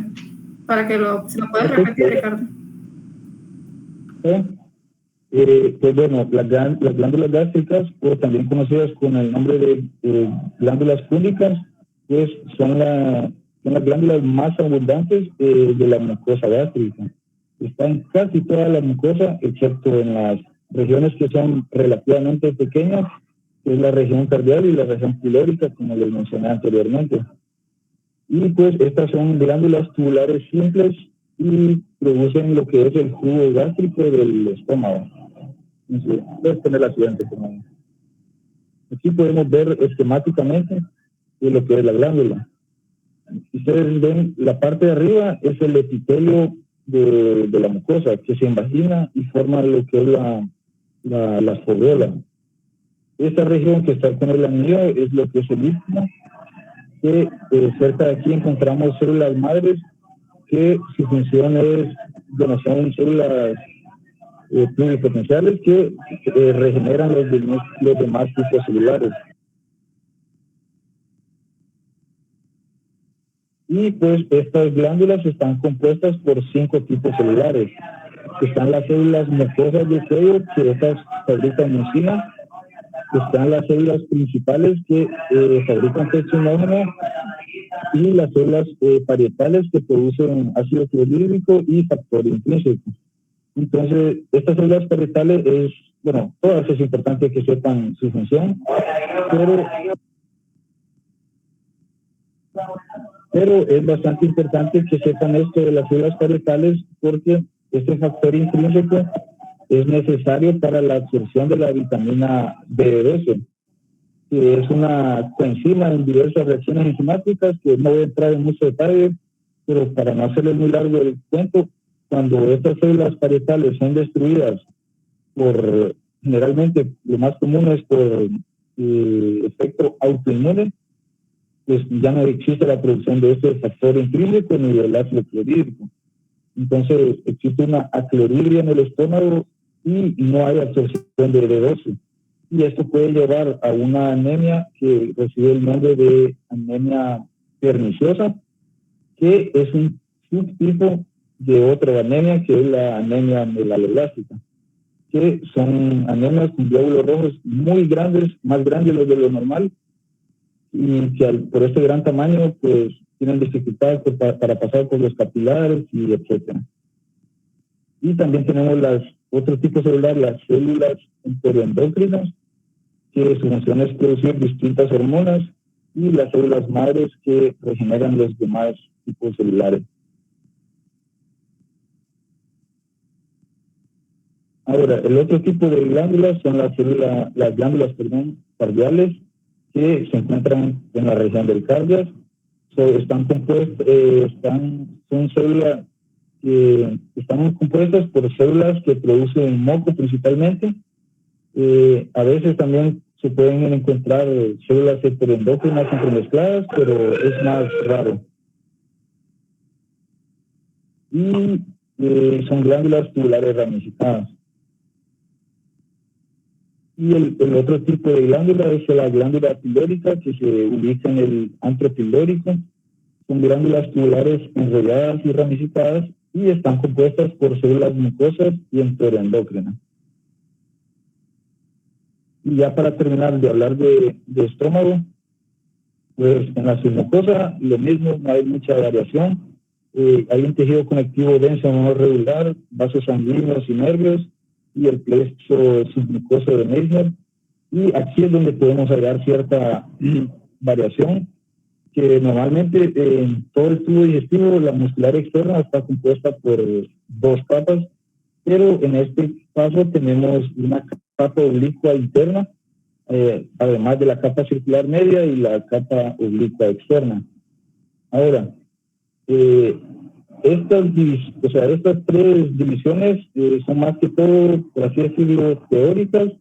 para que si lo puedes repetir, Ricardo. Pues bueno, las glándulas gástricas, o también conocidas con el nombre de glándulas púnicas, pues son las glándulas más abundantes de la mucosa gástrica. Están casi toda la mucosa, excepto en las regiones que son relativamente pequeñas, que es la región cardial y la región pilórica, como les mencioné anteriormente. Y pues estas son glándulas tubulares simples y producen lo que es el jugo gástrico del estómago. Puedes poner la siguiente. Aquí podemos ver esquemáticamente lo que es la glándula. Ustedes ven, la parte de arriba es el epitelio de la mucosa que se invagina y forma lo que es la foveola. Esta región que está con el anillo es lo que es el istmo, que cerca de aquí encontramos células madres que su función es, bueno, son células pluripotenciales que regeneran los demás tipos celulares. Y pues estas glándulas están compuestas por 5 tipos celulares. Están las células mucosas del cuello, que estas fabrican mucina. Están las células principales que fabrican pectinógeno y las células parietales que producen ácido clorhídrico y factor intrínseco. Entonces, estas células parietales bueno, todas es importante que sepan su función, pero es bastante importante que sepan esto de las células parietales porque este factor intrínseco es necesario para la absorción de la vitamina B12, que es una coenzima en diversas reacciones enzimáticas que no voy a entrar en mucho detalle, pero para no hacerles muy largo el cuento, cuando estas células parietales son destruidas generalmente lo más común es por efecto autoinmune, pues ya no existe la producción de este factor intrínseco ni del ácido clorhídrico. Entonces existe una acloridria en el estómago y no hay absorción de B12. Y esto puede llevar a una anemia que recibe el nombre de anemia perniciosa, que es un subtipo de otra anemia, que es la anemia melanoblástica, que son anemias con glóbulos rojos muy grandes, más grandes de lo normal, y que por este gran tamaño pues tienen dificultades para pasar por los capilares y etcétera. Y también tenemos otro tipo celular, las células enteroendocrinas, que su función es producir distintas hormonas, y las células madres que regeneran los demás tipos celulares. Ahora, el otro tipo de glándulas son las glándulas cardiales, que se encuentran en la región del cardio. Son células que están compuestas por células que producen moco principalmente. A veces también se pueden encontrar células heteroendócrinas entremezcladas, pero es más raro. Y son glándulas tubulares ramificadas. Y el otro tipo de glándula es la glándula pilórica, que se ubica en el antro pilórico. Son glándulas tubulares enrolladas y ramificadas y están compuestas por células mucosas y enteroendocrinas. Y ya para terminar de hablar de estómago, pues en la submucosa lo mismo, no hay mucha variación. Hay un tejido conectivo denso no regular, vasos sanguíneos y nervios, y el plexo submucoso de Meissner. Y aquí es donde podemos hallar cierta variación, que normalmente en todo el tubo digestivo la muscular externa está compuesta por 2 capas, pero en este caso tenemos una capa oblicua interna, además de la capa circular media y la capa oblicua externa. Ahora, estas 3 divisiones son más que todo, por así decirlo, teóricas,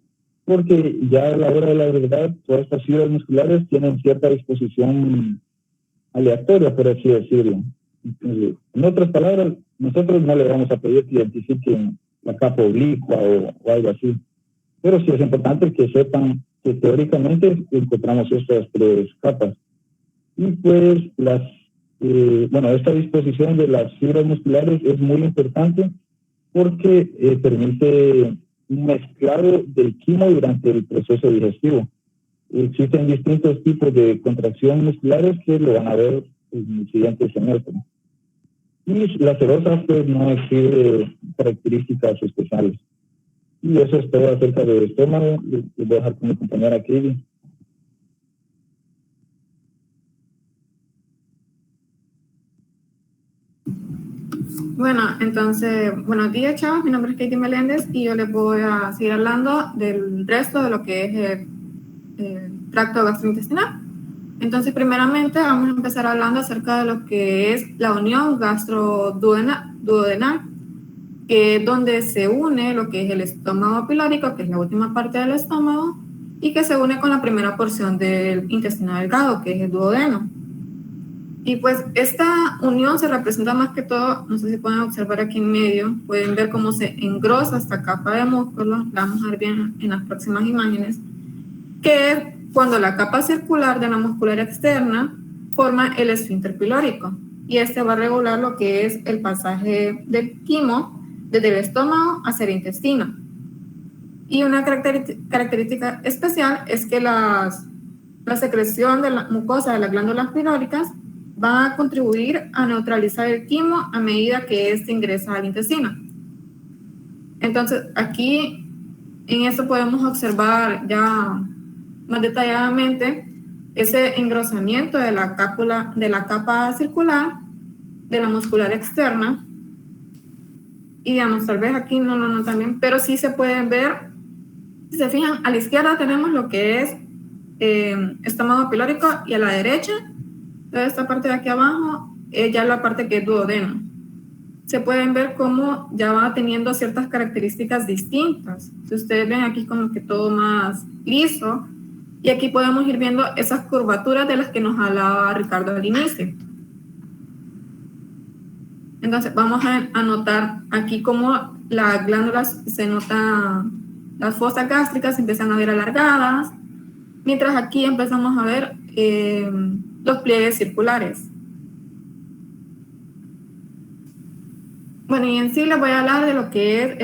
porque ya a la hora de la verdad todas estas fibras musculares tienen cierta disposición aleatoria, por así decirlo. Entonces, en otras palabras, nosotros no le vamos a pedir que identifiquen la capa oblicua o algo así, pero sí es importante que sepan que teóricamente encontramos estas 3 capas. Y pues esta disposición de las fibras musculares es muy importante porque permite un mezclado del quimo durante el proceso digestivo. Existen distintos tipos de contracción musculares que lo van a ver en el siguiente semestre. Y la serosa pues no exhibe características especiales. Y eso es todo acerca del estómago. Les voy a dejar con mi compañera Kelly. Bueno, entonces, buenos días, chavos. Mi nombre es Katie Meléndez y yo les voy a seguir hablando del resto de lo que es el tracto gastrointestinal. Entonces, primeramente, vamos a empezar hablando acerca de lo que es la unión gastroduodenal, que es donde se une lo que es el estómago pilórico, que es la última parte del estómago, y que se une con la primera porción del intestino delgado, que es el duodeno. Y pues esta unión se representa más que todo, no sé si pueden observar aquí en medio, pueden ver cómo se engrosa esta capa de músculo, la vamos a ver bien en las próximas imágenes, que es cuando la capa circular de la muscular externa forma el esfínter pilórico, y este va a regular lo que es el pasaje del quimo desde el estómago hacia el intestino. Y una característica especial es que la secreción de la mucosa de las glándulas pilóricas va a contribuir a neutralizar el quimo a medida que éste ingresa al intestino. Entonces, aquí en esto podemos observar ya más detalladamente ese engrosamiento de la capa circular de la muscular externa. Y digamos, tal vez aquí no lo notan bien, pero sí se pueden ver, si se fijan, a la izquierda tenemos lo que es estómago pilórico, y a la derecha, toda esta parte de aquí abajo, es ya la parte que es duodeno. Se pueden ver cómo ya va teniendo ciertas características distintas. Si ustedes ven aquí como que todo más liso, Y aquí podemos ir viendo esas curvaturas de las que nos hablaba Ricardo al inicio. Entonces vamos a notar aquí cómo las glándulas se notan, las fosas gástricas se empiezan a ver alargadas, mientras aquí empezamos a ver los pliegues circulares. Bueno, y en sí les voy a hablar de lo que es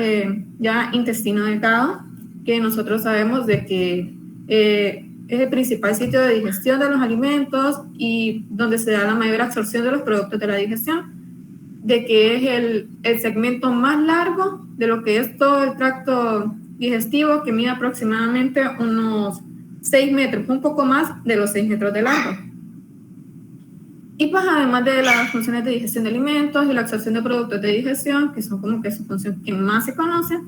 ya intestino delgado, que nosotros sabemos de que es el principal sitio de digestión de los alimentos y donde se da la mayor absorción de los productos de la digestión, de que es el segmento más largo de lo que es todo el tracto digestivo, que mide aproximadamente unos 6 metros, un poco más de los 6 metros de largo. Y pues además de las funciones de digestión de alimentos y la absorción de productos de digestión, que son como que su función que más se conoce,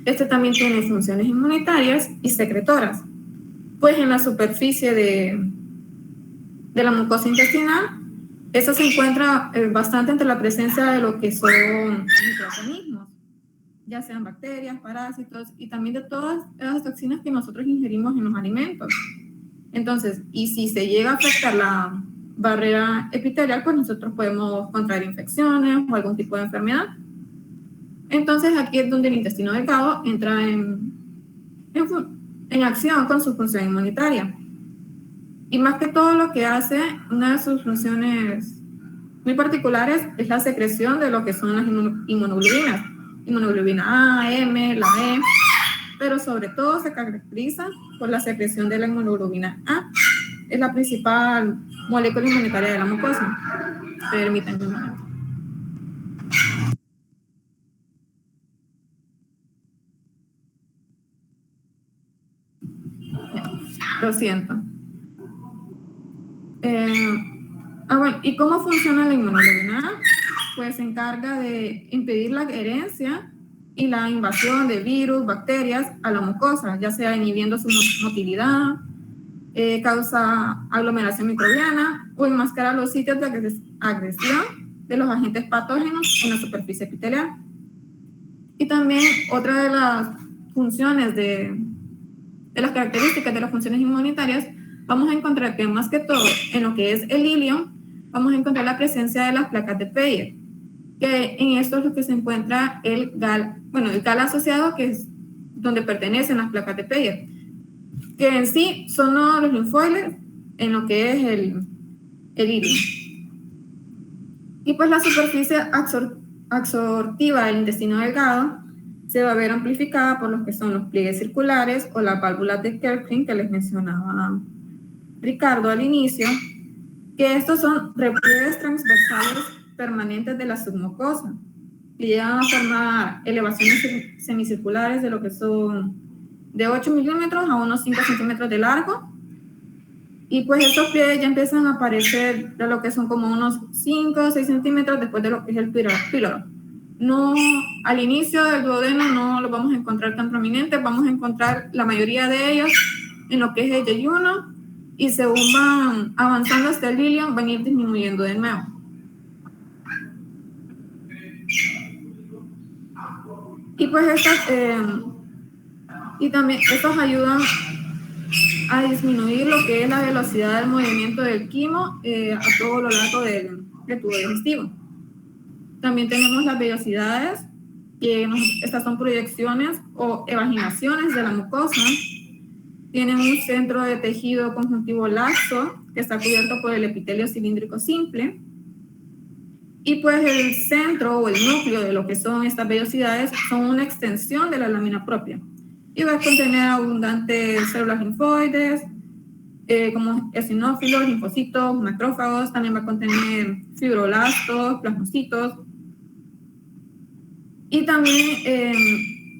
este también tiene funciones inmunitarias y secretoras. Pues en la superficie de la mucosa intestinal, esta se encuentra bastante entre la presencia de lo que son microorganismos, ya sean bacterias, parásitos y también de todas las toxinas que nosotros ingerimos en los alimentos. Entonces, y si se llega a afectar la barrera epitelial, pues nosotros podemos contraer infecciones o algún tipo de enfermedad. Entonces, aquí es donde el intestino delgado entra en acción con su función inmunitaria. Y más que todo lo que hace, una de sus funciones muy particulares es la secreción de lo que son las inmunoglobulinas. Inmunoglobulina A, M, la E, pero sobre todo se caracteriza por la secreción de la inmunoglobulina A. Es la principal molécula inmunitaria de la mucosa. Permítanme un momento. Lo siento. Bueno, ¿y cómo funciona la inmunoglobulina A? Pues se encarga de impedir la adherencia y la invasión de virus, bacterias a la mucosa, ya sea inhibiendo su motilidad, causa aglomeración microbiana o enmascara los sitios de agresión de los agentes patógenos en la superficie epitelial. Y también otra de las funciones de las características de las funciones inmunitarias, vamos a encontrar que más que todo en lo que es el ilion, vamos a encontrar la presencia de las placas de Peyer, que en esto es lo que se encuentra el GAL asociado, que es donde pertenecen las placas de Peyer, que en sí son los linfoides en lo que es el ilion. Y pues la superficie absortiva del intestino delgado se va a ver amplificada por lo que son los pliegues circulares o las válvulas de Kerckring que les mencionaba Ricardo al inicio, que estos son repliegues transversales permanentes de la submucosa, que llegan a formar elevaciones semicirculares de lo que son de 8 milímetros a unos 5 centímetros de largo. Y pues estos pliegues ya empiezan a aparecer de lo que son como unos 5 o 6 centímetros después de lo que es el píloro. No, al inicio del duodeno no los vamos a encontrar tan prominentes, vamos a encontrar la mayoría de ellos en lo que es el yeyuno, y según van avanzando hasta el ilion, van a ir disminuyendo de nuevo. Y pues estos ayudan a disminuir lo que es la velocidad del movimiento del quimo a todo lo largo del tubo digestivo. También tenemos las vellosidades, que estas son proyecciones o evaginaciones de la mucosa. Tienen un centro de tejido conjuntivo laxo que está cubierto por el epitelio cilíndrico simple. Y pues el centro o el núcleo de lo que son estas vellosidades son una extensión de la lámina propia. Y va a contener abundantes células linfoides, como eosinófilos, linfocitos, macrófagos. También va a contener fibroblastos, plasmocitos. Y también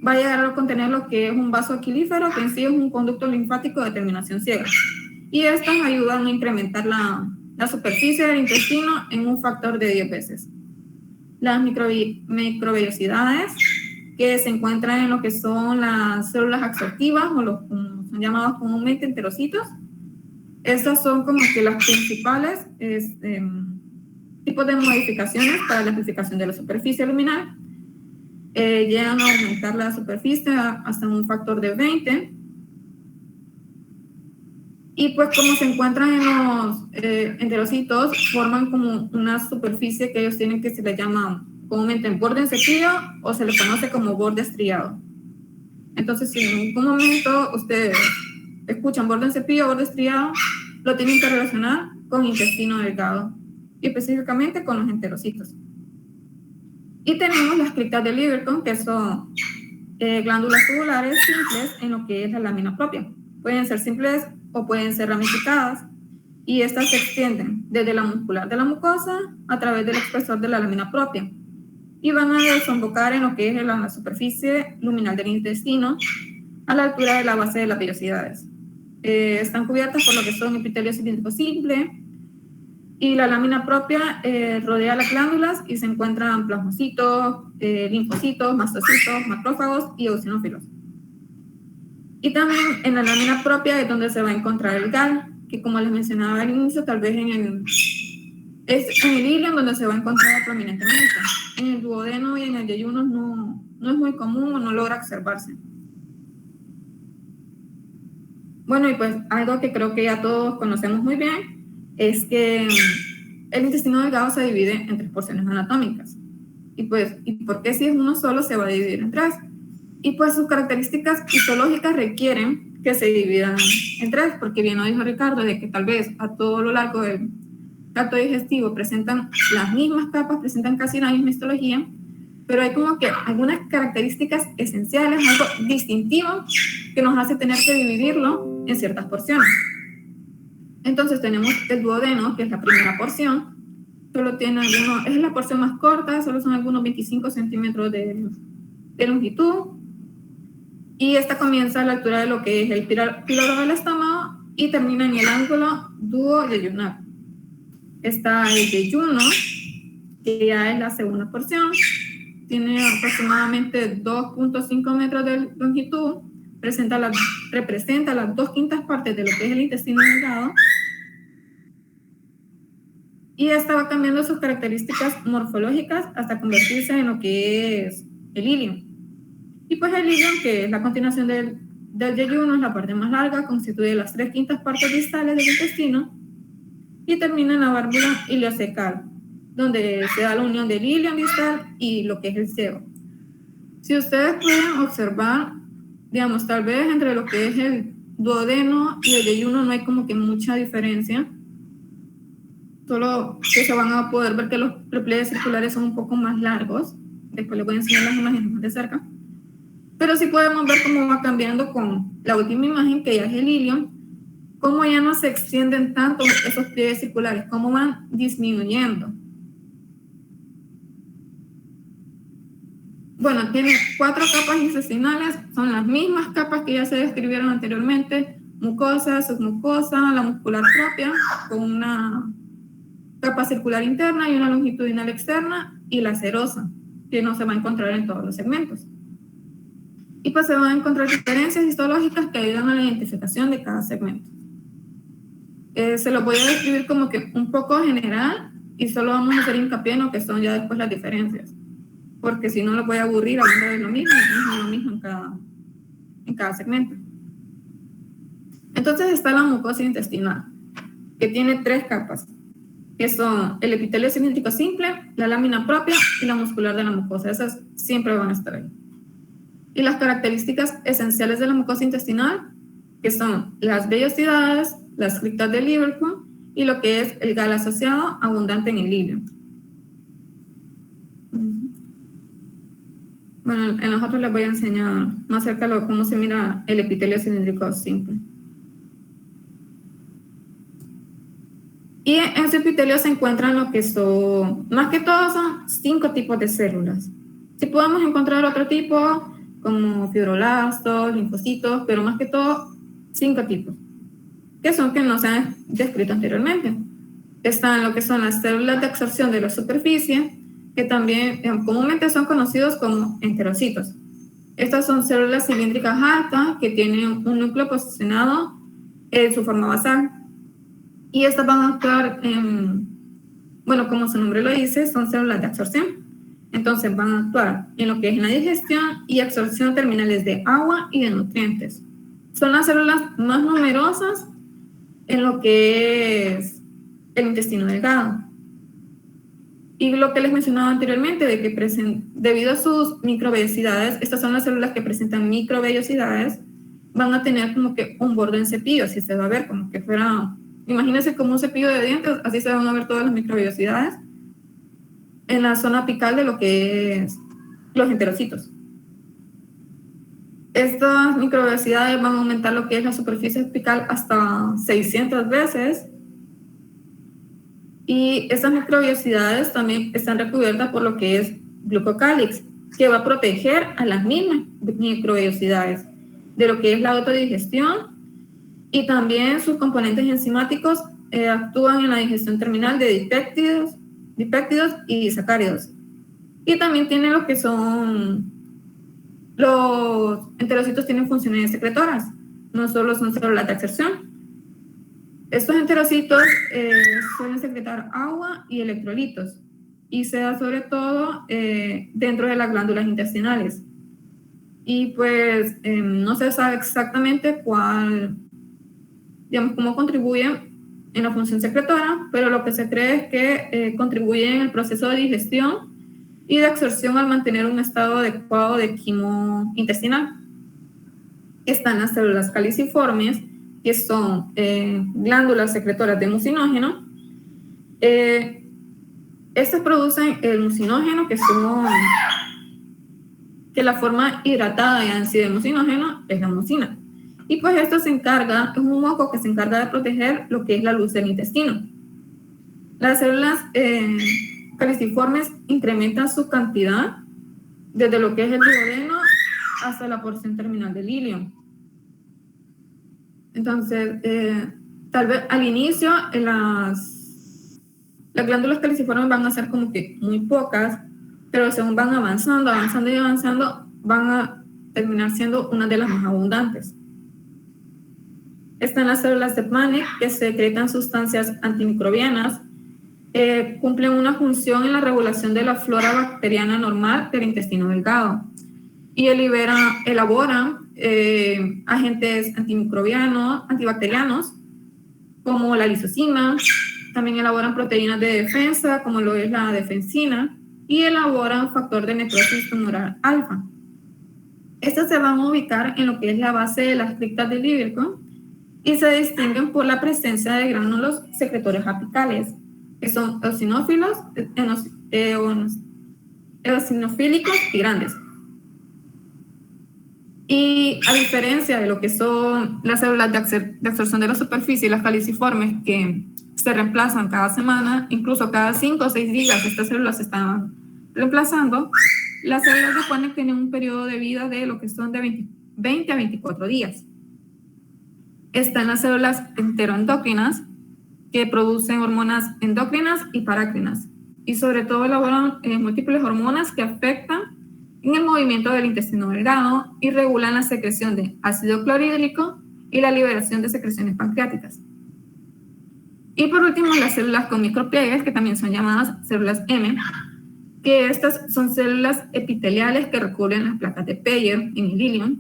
va a llegar a contener lo que es un vaso aquilífero, que en sí es un conducto linfático de terminación ciega. Y estas ayudan a incrementar la superficie del intestino en un factor de 10 veces. Las microvellosidades, que se encuentran en lo que son las células absortivas, o como son llamados comúnmente enterocitos. Estas son como que las principales tipos de modificaciones para la amplificación de la superficie luminal. Llegan a aumentar la superficie hasta un factor de 20. Y pues como se encuentran en los enterocitos, forman como una superficie que ellos tienen, que se le llama comúnmente borde en cepillo o se le conoce como borde estriado. Entonces, si en algún momento ustedes escuchan borde en cepillo o borde estriado, lo tienen que relacionar con intestino delgado y específicamente con los enterocitos. Y tenemos las criptas de Lieberkühn, que son glándulas tubulares simples en lo que es la lámina propia. Pueden ser simples o pueden ser ramificadas, y estas se extienden desde la muscular de la mucosa a través del espesor de la lámina propia y van a desembocar en lo que es la superficie luminal del intestino a la altura de la base de las vellosidades. Están cubiertas por lo que son epitelio cilíndrico simple, y la lámina propia rodea las glándulas y se encuentran plasmocitos, linfocitos, mastocitos, macrófagos y eosinófilos. Y también en la lámina propia es donde se va a encontrar el GAL, que como les mencionaba al inicio, tal vez es en el ilion donde se va a encontrar prominentemente. En el duodeno y en el yeyuno no es muy común o no logra observarse. Bueno, y pues algo que creo que ya todos conocemos muy bien es que el intestino delgado se divide en 3 porciones anatómicas. Y pues, ¿y por qué si es uno solo se va a dividir en 3? Y pues sus características histológicas requieren que se dividan en 3, porque bien lo dijo Ricardo, de que tal vez a todo lo largo del tracto digestivo presentan las mismas capas, presentan casi la misma histología, pero hay como que algunas características esenciales, algo distintivo que nos hace tener que dividirlo en ciertas porciones. Entonces tenemos el duodeno, que es la primera porción, solo tiene es la porción más corta, solo son algunos 25 centímetros de longitud, y esta comienza a la altura de lo que es el píloro del estómago y termina en el ángulo duoyeyunal. Está el yeyuno, que ya es la segunda porción, tiene aproximadamente 2.5 metros de longitud, representa las 2/5 partes de lo que es el intestino delgado, y esta va cambiando sus características morfológicas hasta convertirse en lo que es el ilion. Y pues el ilion, que es la continuación del yeyuno, es la parte más larga, constituye las 3/5 partes distales del intestino y termina en la válvula ileocecal, donde se da la unión del ilion distal y lo que es el sebo. Si ustedes pueden observar, digamos, tal vez entre lo que es el duodeno y el yeyuno no hay como que mucha diferencia, solo que se van a poder ver que los pliegues circulares son un poco más largos. Después les voy a enseñar las imágenes más de cerca. Pero sí podemos ver cómo va cambiando con la última imagen, que ya es el ilion, cómo ya no se extienden tanto esos pliegues circulares, cómo van disminuyendo. Bueno, tiene 4 capas intestinales, son las mismas capas que ya se describieron anteriormente: mucosa, submucosa, la muscular propia, con una capa circular interna y una longitudinal externa, y la serosa, que no se va a encontrar en todos los segmentos. Y pues se van a encontrar diferencias histológicas que ayudan a la identificación de cada segmento. Se lo voy a describir como que un poco general y solo vamos a hacer hincapié en lo que son ya después las diferencias, porque si no lo voy a aburrir hablando de lo mismo en cada segmento. Entonces está la mucosa intestinal, que tiene 3 capas, que son el epitelio cilíndrico simple, la lámina propia y la muscular de la mucosa. Esas siempre van a estar ahí. Y las características esenciales de la mucosa intestinal, que son las vellosidades, las criptas de Lieberkühn y lo que es el GAL asociado abundante en el ilion. Bueno, en los otros les voy a enseñar más cerca cómo se mira el epitelio cilíndrico simple. Y en ese epitelio se encuentran lo que son, más que todo son 5 tipos de células. Si podemos encontrar otro tipo, como fibroblastos, linfocitos, pero más que todo 5 tipos, que son que no se han descrito anteriormente. Están lo que son las células de absorción de la superficie, que también comúnmente son conocidos como enterocitos. Estas son células cilíndricas altas que tienen un núcleo posicionado en su forma basal. Y estas van a actuar bueno, como su nombre lo dice, son células de absorción. Entonces van a actuar en lo que es la digestión y absorción terminales de agua y de nutrientes. Son las células más numerosas en lo que es el intestino delgado. Y lo que les mencionaba anteriormente, de que debido a sus microvellosidades, estas son las células que presentan microvellosidades, van a tener como que un borde en cepillo, así se va a ver, como que fuera, imagínense como un cepillo de dientes, así se van a ver todas las microvellosidades en la zona apical de lo que es los enterocitos. Estas microvellosidades van a aumentar lo que es la superficie apical hasta 600 veces. Y estas microvellosidades también están recubiertas por lo que es glucocálix, que va a proteger a las mismas microvellosidades de lo que es la autodigestión, y también sus componentes enzimáticos actúan en la digestión terminal de dipéptidos y disacáridos. Y también tienen lo que son los enterocitos, tienen funciones secretoras, no solo son células de absorción. Estos enterocitos suelen secretar agua y electrolitos, y se da sobre todo dentro de las glándulas intestinales. Y pues no se sabe exactamente cómo contribuyen en la función secretora, pero lo que se cree es que contribuyen en el proceso de digestión y de absorción al mantener un estado adecuado de quimo intestinal. Están las células caliciformes, que son glándulas secretoras de mucinógeno. Estas producen el mucinógeno, que la forma hidratada y ácida del mucinógeno es la mucina. Y pues esto es un moco que se encarga de proteger lo que es la luz del intestino. Las células caliciformes incrementan su cantidad desde lo que es el duodeno hasta la porción terminal del ilio. Entonces, tal vez al inicio las glándulas caliciformes van a ser como que muy pocas, pero según van avanzando, van a terminar siendo una de las más abundantes. Están las células de Paneth, que secretan sustancias antimicrobianas, cumplen una función en la regulación de la flora bacteriana normal del intestino delgado, y elaboran agentes antimicrobianos, antibacterianos, como la lisocima. También elaboran proteínas de defensa, como lo es la defensina, y elaboran factor de necrosis tumoral alfa. Estas se van a ubicar en lo que es la base de las criptas del líbrico, y se distinguen por la presencia de gránulos secretores apicales, que son eosinofílicos y grandes. Y a diferencia de lo que son las células de absorción de la superficie y las caliciformes, que se reemplazan cada semana, incluso cada 5 o 6 días estas células se están reemplazando, las células de Paneth tienen un periodo de vida de lo que son de 20 a 24 días. Están las células enteroendocrinas, que producen hormonas endocrinas y parácrinas, y sobre todo elaboran múltiples hormonas que afectan en el movimiento del intestino delgado y regulan la secreción de ácido clorhídrico y la liberación de secreciones pancreáticas. Y por último, las células con micropliegues, que también son llamadas células M, que estas son células epiteliales que recubren las placas de Peyer en el ilium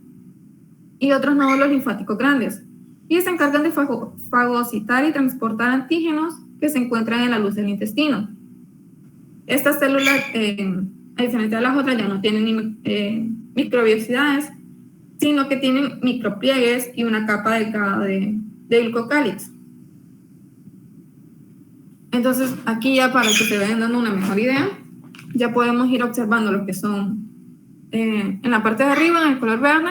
y otros nódulos linfáticos grandes, y se encargan de fagocitar y transportar antígenos que se encuentran en la luz del intestino. Estas células, a diferencia de las otras, ya no tienen microvellosidades, sino que tienen micropliegues y una capa delgada de glucocálix. Entonces, aquí ya para que se vayan dando una mejor idea, ya podemos ir observando lo que son en la parte de arriba, en el color verde.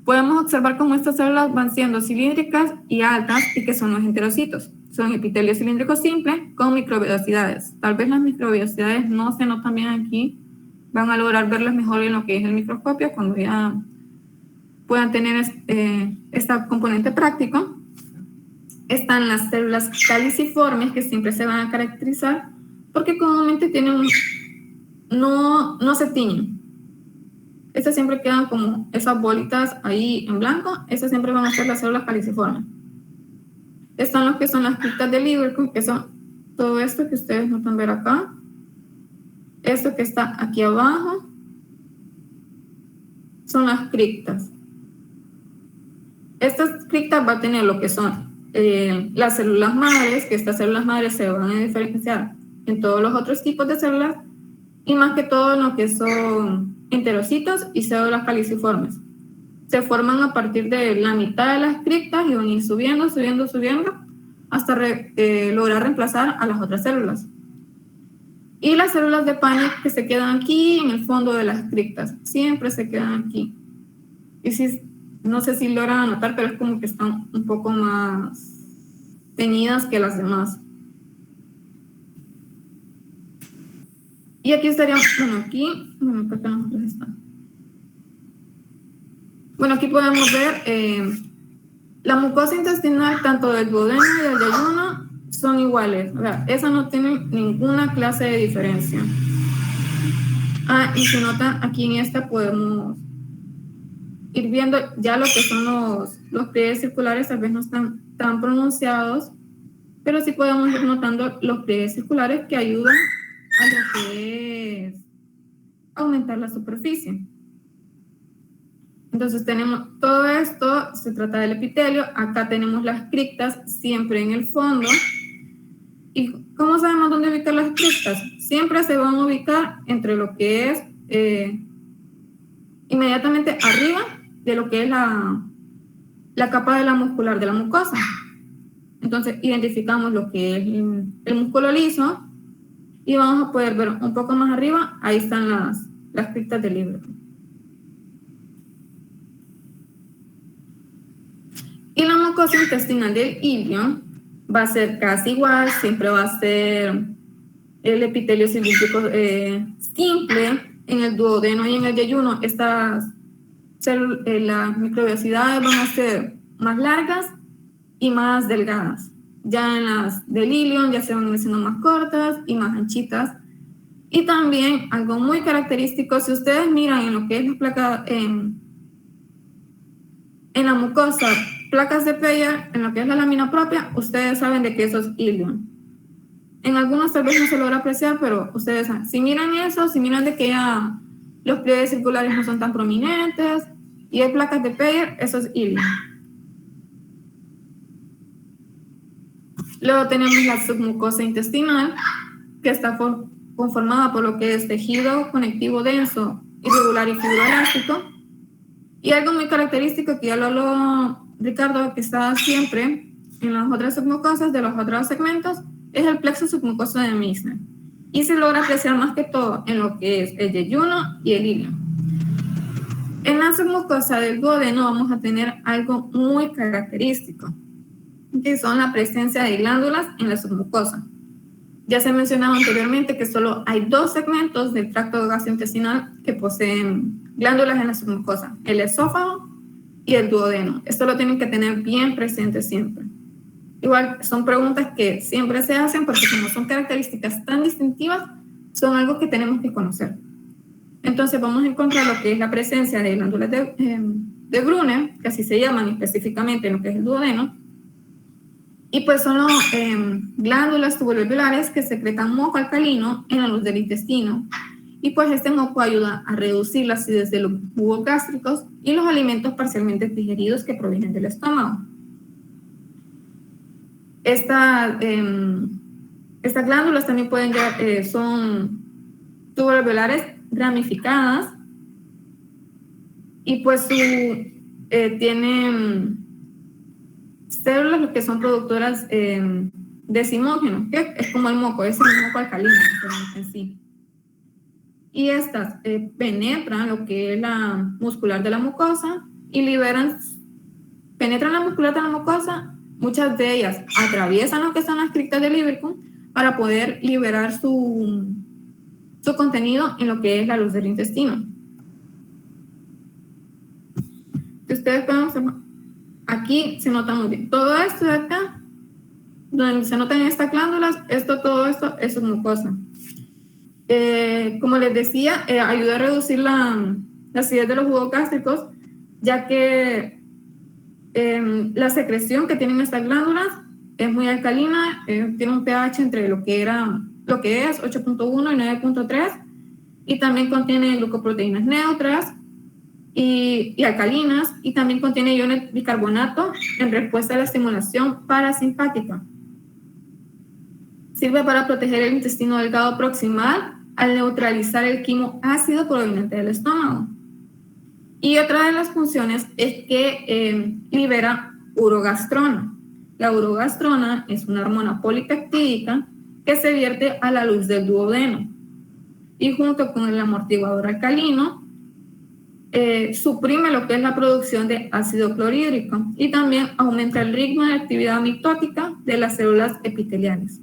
Podemos observar cómo estas células van siendo cilíndricas y altas, y que son los enterocitos. Son epitelio cilíndrico simple con microvellosidades. Tal vez las microvellosidades no se notan bien aquí. Van a lograr verlas mejor en lo que es el microscopio cuando ya puedan tener este componente práctico. Están las células caliciformes, que siempre se van a caracterizar porque comúnmente no se tiñen. Estas siempre quedan como esas bolitas ahí en blanco. Esas siempre van a ser las células caliciformes. Están los que son las criptas del líbrico, que son todo esto que ustedes no pueden ver acá. Esto que está aquí abajo son las criptas. Estas criptas van a tener lo que son las células madres, que estas células madres se van a diferenciar en todos los otros tipos de células, y más que todo en lo que son enterocitos y células caliciformes. Se forman a partir de la mitad de las criptas y van a ir subiendo, hasta lograr reemplazar a las otras células. Y las células de Panic que se quedan aquí en el fondo de las criptas, siempre se quedan aquí. Y si, no sé si logran anotar, pero es como que están un poco más teñidas que las demás. Y aquí estarían, creo que nosotros están. Bueno, aquí podemos ver la mucosa intestinal, tanto del duodeno y del yeyuno, son iguales. O sea, esa no tiene ninguna clase de diferencia. Y se nota aquí en esta podemos ir viendo ya lo que son los pliegues circulares, tal vez no están tan pronunciados, pero sí podemos ir notando los pliegues circulares que ayudan a lo que es aumentar la superficie. Entonces tenemos todo esto, se trata del epitelio, acá tenemos las criptas siempre en el fondo. ¿Y cómo sabemos dónde ubicar las criptas? Siempre se van a ubicar entre lo que es inmediatamente arriba de lo que es la capa de la muscular de la mucosa. Entonces identificamos lo que es el músculo liso y vamos a poder ver un poco más arriba, ahí están las criptas del libro. Y la mucosa intestinal del ilion va a ser casi igual, siempre va a ser el epitelio cilíndrico simple. En el duodeno y en el yeyuno, las microvellosidades van a ser más largas y más delgadas. Ya en las del ilion ya se van haciendo más cortas y más anchitas. Y también algo muy característico, si ustedes miran en lo que es la placa, en la mucosa, placas de Peyer, en lo que es la lámina propia, ustedes saben de que eso es ilion. En algunos tal vez no se logra apreciar, pero ustedes saben. Si miran eso, si miran de que ya los pliegues circulares no son tan prominentes y hay placas de Peyer, eso es ilion. Luego tenemos la submucosa intestinal, que está conformada por lo que es tejido conectivo denso, irregular y fibroelástico. Y algo muy característico que ya lo habló Ricardo, que está siempre en las otras submucosas de los otros segmentos, es el plexo submucoso de Meissner. Y se logra apreciar más que todo en lo que es el yeyuno y el ilion. En la submucosa del duodeno vamos a tener algo muy característico, que son la presencia de glándulas en la submucosa. Ya se mencionaba anteriormente que solo hay 2 segmentos del tracto gastrointestinal que poseen glándulas en la submucosa, el esófago y el duodeno. Esto lo tienen que tener bien presente siempre. Igual son preguntas que siempre se hacen porque como son características tan distintivas, son algo que tenemos que conocer. Entonces vamos a encontrar lo que es la presencia de glándulas de Brunner, que así se llaman específicamente en lo que es el duodeno. Y pues son glándulas tubuloalveolares que secretan moco alcalino en la luz del intestino. Y pues este moco ayuda a reducir la acidez de los jugos gástricos y los alimentos parcialmente digeridos que provienen del estómago. Estas glándulas también pueden son tubuloalveolares ramificadas y pues tienen células que son productoras de decimógeno, que es como el moco, es el moco alcalino en sí. Y estas penetran lo que es la muscular de la mucosa y penetran la muscular de la mucosa, muchas de ellas atraviesan lo que son las criptas del Ibercum para poder liberar su contenido en lo que es la luz del intestino. Si ustedes pueden observar, aquí se nota muy bien. Todo esto de acá, donde se notan estas glándulas, todo esto es submucosa. Como les decía, ayuda a reducir la acidez de los jugos gástricos, ya que la secreción que tienen estas glándulas es muy alcalina, tiene un pH entre lo que es 8.1 y 9.3, y también contiene glucoproteínas neutras, y alcalinas, y también contiene iones de bicarbonato en respuesta a la estimulación parasimpática. Sirve para proteger el intestino delgado proximal al neutralizar el quimo ácido proveniente del estómago. Y otra de las funciones es que libera urogastrona. La urogastrona es una hormona polipeptídica que se vierte a la luz del duodeno. Y junto con el amortiguador alcalino, suprime lo que es la producción de ácido clorhídrico y también aumenta el ritmo de actividad mitótica de las células epiteliales.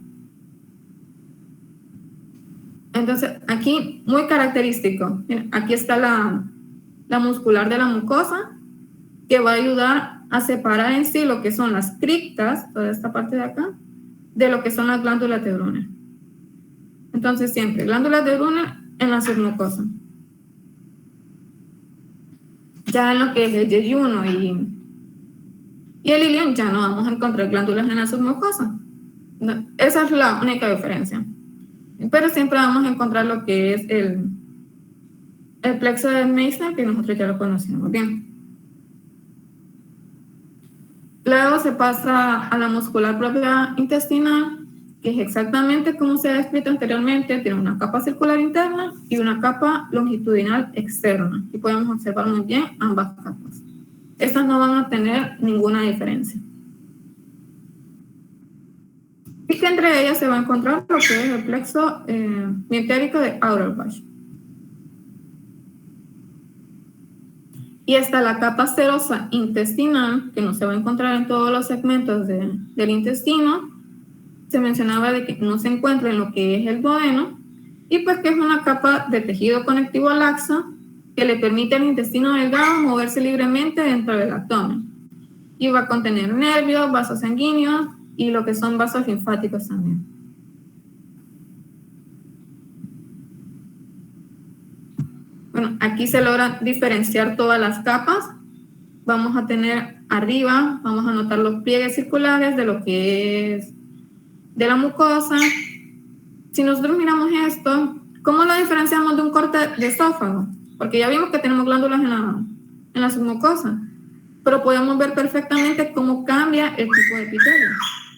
Entonces, aquí, muy característico, miren, aquí está la muscular de la mucosa, que va a ayudar a separar en sí lo que son las criptas, toda esta parte de acá, de lo que son las glándulas de Brunner. Entonces, siempre, glándulas de Brunner en la submucosa. Ya en lo que es el yeyuno y el ilion, ya no vamos a encontrar glándulas en la submucosa. No, esa es la única diferencia. Pero siempre vamos a encontrar lo que es el plexo de Meissner, que nosotros ya lo conocemos bien. Luego se pasa a la muscular propia intestinal, que es exactamente como se ha descrito anteriormente, tiene una capa circular interna y una capa longitudinal externa. Y podemos observar muy bien ambas capas. Estas no van a tener ninguna diferencia. Y que entre ellas se va a encontrar lo que es el plexo mientérico de Auerbach. Y está la capa serosa intestinal, que no se va a encontrar en todos los segmentos del intestino. Se mencionaba de que no se encuentra en lo que es el duodeno, y pues que es una capa de tejido conectivo laxo que le permite al intestino delgado moverse libremente dentro del abdomen. Y va a contener nervios, vasos sanguíneos y lo que son vasos linfáticos también. Bueno, aquí se logra diferenciar todas las capas. Vamos a tener arriba, vamos a notar los pliegues circulares de lo que es de la mucosa. Si nosotros miramos esto, ¿cómo lo diferenciamos de un corte de esófago? Porque ya vimos que tenemos glándulas en la submucosa, pero podemos ver perfectamente cómo cambia el tipo de epitelio.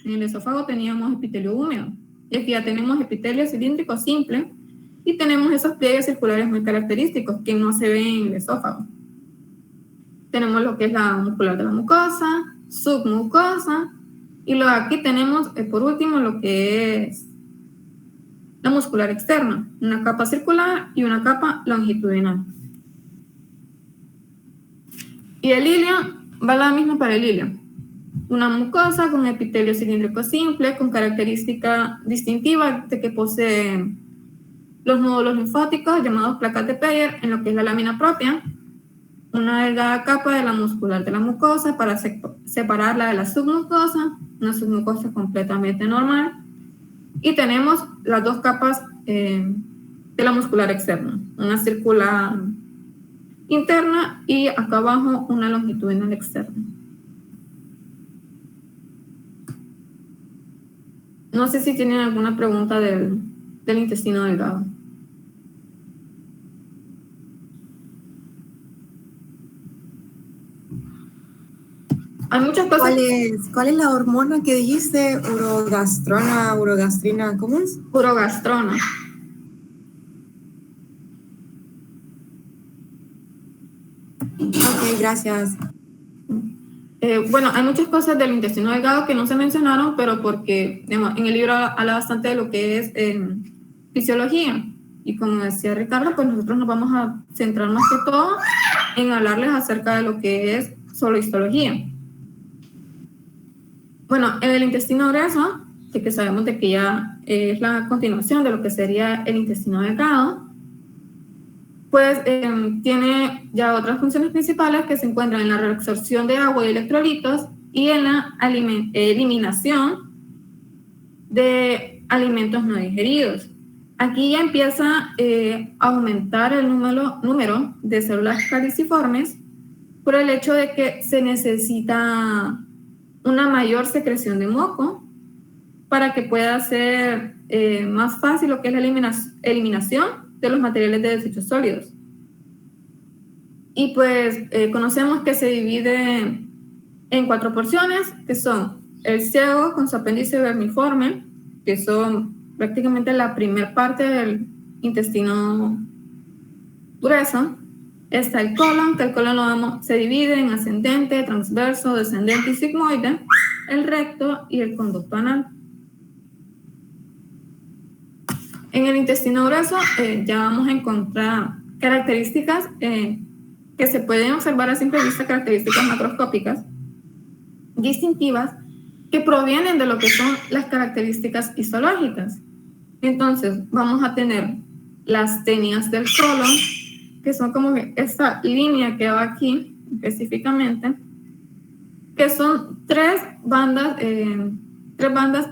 En el esófago teníamos epitelio húmedo, y aquí ya tenemos epitelio cilíndrico simple, y tenemos esos pliegues circulares muy característicos que no se ven en el esófago. Tenemos lo que es la muscular de la mucosa, submucosa, y luego aquí tenemos, por último, lo que es la muscular externa, una capa circular y una capa longitudinal. Y el ilion va la misma para el ilion. Una mucosa con epitelio cilíndrico simple, con característica distintiva de que posee los nódulos linfáticos llamados placas de Peyer en lo que es la lámina propia, una delgada capa de la muscular de la mucosa para separarla de la submucosa, una submucosa completamente normal, y tenemos las dos capas de la muscular externa, una circular interna y acá abajo una longitudinal externa. No sé si tienen alguna pregunta del intestino delgado. Hay muchas cosas. ¿Cuál es la hormona que dijiste? Urogastrina, ¿cómo es? Urogastrona. Ok, gracias. Bueno, hay muchas cosas del intestino delgado que no se mencionaron, pero porque digamos, en el libro habla bastante de lo que es fisiología. Y como decía Ricardo, pues nosotros nos vamos a centrar más que todo en hablarles acerca de lo que es solo histología. Bueno, en el intestino grueso, que sabemos de que ya es la continuación de lo que sería el intestino delgado, pues tiene ya otras funciones principales que se encuentran en la reabsorción de agua y electrolitos y en la eliminación de alimentos no digeridos. Aquí ya empieza a aumentar el número de células caliciformes por el hecho de que se necesita una mayor secreción de moco para que pueda ser más fácil lo que es la eliminación de los materiales de desechos sólidos. Y pues conocemos que se divide en 4 porciones, que son el ciego con su apéndice vermiforme, que son prácticamente la primera parte del intestino grueso. Está el colon, que el colon se divide en ascendente, transverso, descendente y sigmoide, el recto y el conducto anal. En el intestino grueso ya vamos a encontrar características que se pueden observar a simple vista, características macroscópicas distintivas que provienen de lo que son las características histológicas. Entonces, vamos a tener las tenias del colon, que son como esta línea que va aquí específicamente, que son tres bandas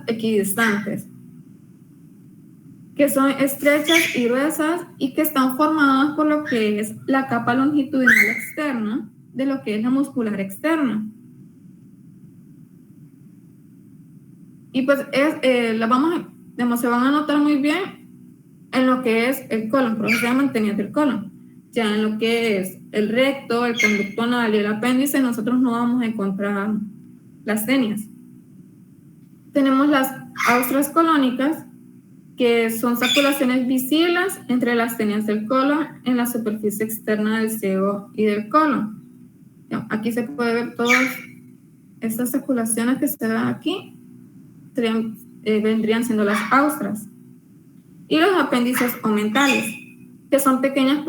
equidistantes, que son estrechas y gruesas y que están formadas por lo que es la capa longitudinal externa de lo que es la muscular externa. Y pues se van a notar muy bien en lo que es el colon, por eso se llaman tenias del colon. Ya en lo que es el recto, el conducto anal y el apéndice, nosotros no vamos a encontrar las tenias. Tenemos las austras colónicas, que son saculaciones visibles entre las tenias del colon en la superficie externa del ciego y del colon. Aquí se puede ver todas estas saculaciones que se ven aquí, vendrían siendo las austras. Y los apéndices omentales, que son pequeñas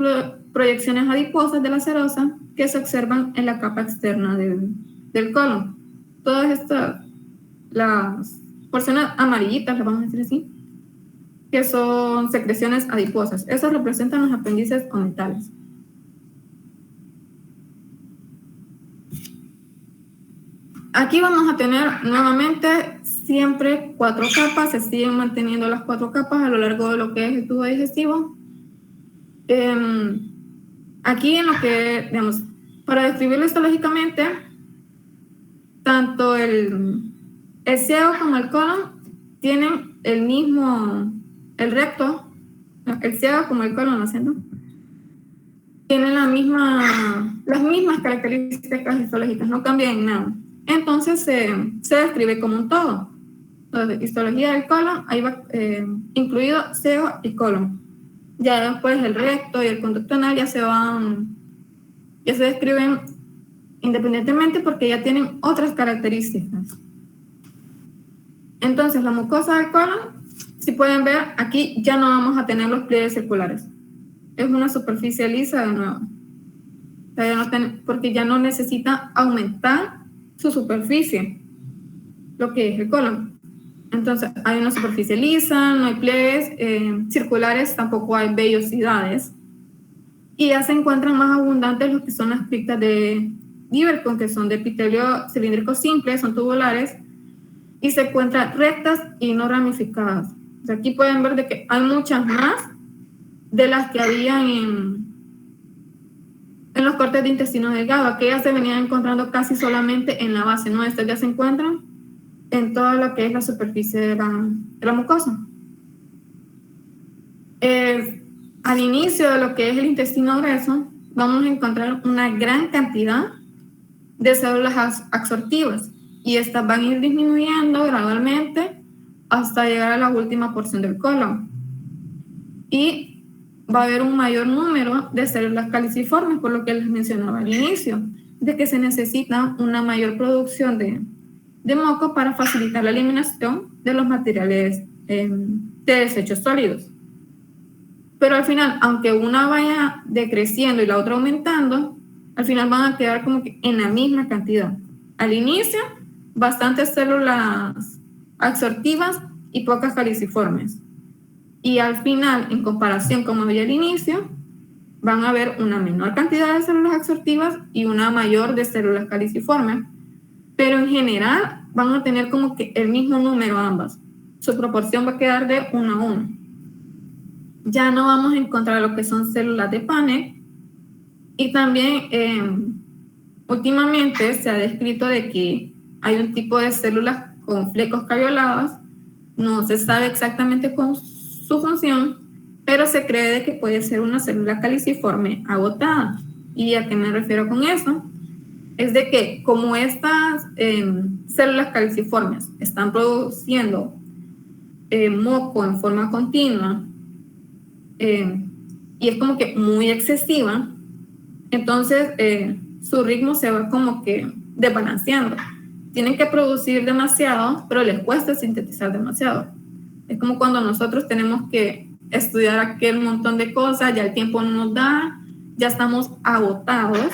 proyecciones adiposas de la serosa que se observan en la capa externa del colon. Todas estas, las porciones amarillitas, las vamos a decir así, que son secreciones adiposas. Esas representan los apéndices omentales. Aquí vamos a tener nuevamente siempre 4 capas, se siguen manteniendo las 4 capas a lo largo de lo que es el tubo digestivo. Aquí en lo que, digamos, para describirlo histológicamente, tanto el ciego como el colon tienen el mismo, el recto, el ciego como el colon, ¿no es cierto? Tienen las mismas características histológicas, no cambian en nada. Entonces se describe como un todo. Entonces, histología del colon, ahí va incluido ciego y colon. Ya después el recto y el conducto anal ya se describen independientemente porque ya tienen otras características. Entonces, la mucosa del colon, si pueden ver, aquí ya no vamos a tener los pliegues circulares. Es una superficie lisa de nuevo. O sea, porque ya no necesita aumentar su superficie, lo que es el colon. Entonces, hay una superficie lisa, no hay pliegues circulares, tampoco hay vellosidades. Y ya se encuentran más abundantes lo que son las criptas de Divercon, que son de epitelio cilíndrico simple, son tubulares, y se encuentran rectas y no ramificadas. O sea, aquí pueden ver de que hay muchas más de las que había en los cortes de intestino delgado. Aquellas se venían encontrando casi solamente en la base, ¿no? Estas ya se encuentran en toda lo que es la superficie de la mucosa. Al inicio de lo que es el intestino grueso, vamos a encontrar una gran cantidad de células absortivas y estas van a ir disminuyendo gradualmente hasta llegar a la última porción del colon. Y va a haber un mayor número de células caliciformes, por lo que les mencionaba al inicio, de que se necesita una mayor producción de moco para facilitar la eliminación de los materiales de desechos sólidos. Pero al final, aunque una vaya decreciendo y la otra aumentando, al final van a quedar como que en la misma cantidad. Al inicio, bastantes células absortivas y pocas caliciformes. Y al final, en comparación como había al inicio, van a haber una menor cantidad de células absortivas y una mayor de células caliciformes. Pero en general van a tener como que el mismo número ambas. Su proporción va a quedar de 1 a 1. Ya no vamos a encontrar lo que son células de Paneth. Y también últimamente se ha descrito de que hay un tipo de células con flecos cavioladas. No se sabe exactamente con su función, pero se cree de que puede ser una célula caliciforme agotada. ¿Y a qué me refiero con eso? Es de que como estas células caliciformes están produciendo moco en forma continua y es como que muy excesiva, entonces su ritmo se va como que desbalanceando. Tienen que producir demasiado, pero les cuesta sintetizar demasiado. Es como cuando nosotros tenemos que estudiar aquel montón de cosas, ya el tiempo no nos da, ya estamos agotados,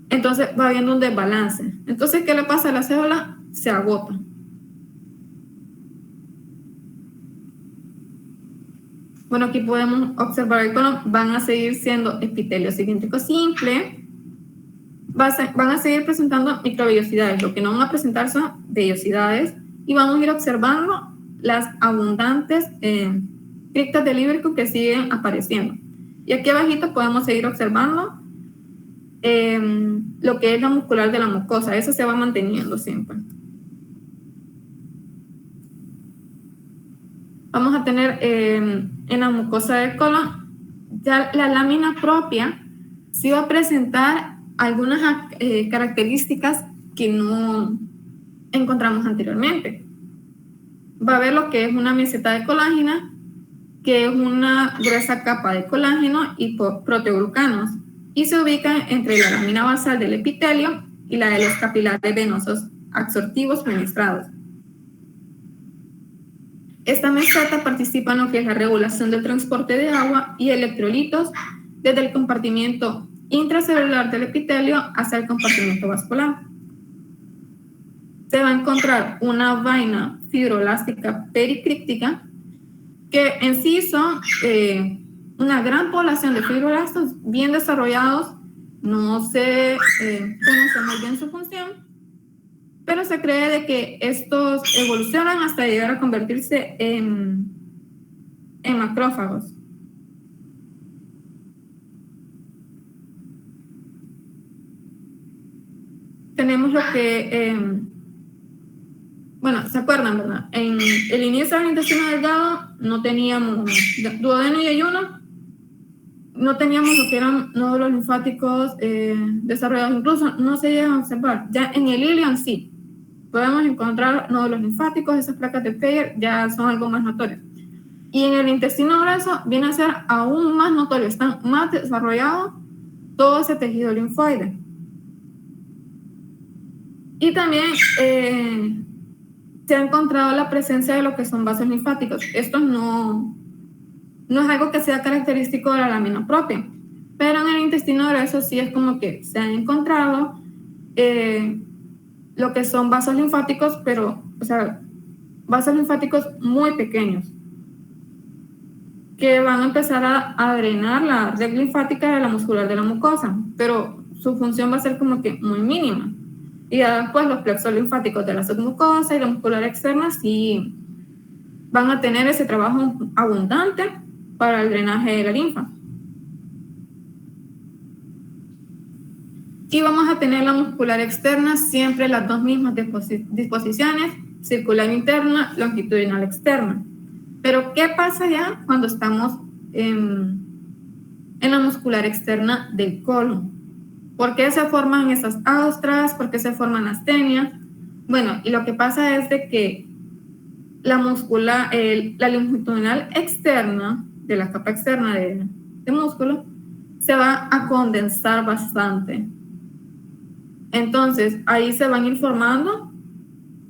entonces va habiendo un desbalance. Entonces, ¿qué le pasa a la célula? Se agota. Bueno, aquí podemos observar el colon, van a seguir siendo epitelio cilíndrico simple, van a seguir presentando microvellosidades, lo que no van a presentar son vellosidades, y vamos a ir observando las abundantes criptas de líbrico que siguen apareciendo. Y aquí abajito podemos seguir observando lo que es la muscular de la mucosa, eso se va manteniendo siempre. Vamos a tener en la mucosa del colon, ya la lámina propia sí va a presentar algunas características que no encontramos anteriormente. Va a haber lo que es una meseta de colágena, que es una gruesa capa de colágeno y proteoglucanos, y se ubica entre la lámina basal del epitelio y la de los capilares venosos absortivos fenestrados. Esta meseta participa en lo que es la regulación del transporte de agua y electrolitos desde el compartimiento intracelular del epitelio hacia el compartimiento vascular. Se va a encontrar una vaina fibroelástica pericríptica, que en sí son una gran población de fibroblastos bien desarrollados. No se conoce muy bien su función, pero se cree de que estos evolucionan hasta llegar a convertirse en macrófagos. Tenemos lo que, bueno, ¿se acuerdan, verdad? En el inicio del intestino delgado no teníamos duodeno y ayuno, no teníamos lo que eran nódulos linfáticos desarrollados, incluso no se llegan a observar. Ya en el ilion sí, podemos encontrar nódulos linfáticos, esas placas de Peyer ya son algo más notorias. Y en el intestino grueso viene a ser aún más notorio, están más desarrollados todo ese tejido linfoide. Y también se ha encontrado la presencia de lo que son vasos linfáticos. Esto no es algo que sea característico de la lámina propia, pero en el intestino grueso sí es como que se han encontrado lo que son vasos linfáticos, pero, o sea, vasos linfáticos muy pequeños, que van a empezar a drenar la red linfática de la muscular de la mucosa, pero su función va a ser como que muy mínima. Y después los plexos linfáticos de la submucosa y la muscular externa sí van a tener ese trabajo abundante para el drenaje de la linfa. Y vamos a tener la muscular externa siempre las dos mismas disposiciones, circular interna, longitudinal externa. Pero ¿qué pasa ya cuando estamos en la muscular externa del colon? ¿Por qué se forman esas austras? ¿Por qué se forman astenias? Bueno, y lo que pasa es de que la longitudinal externa, de la capa externa de músculo, se va a condensar bastante. Entonces, ahí se van a ir formando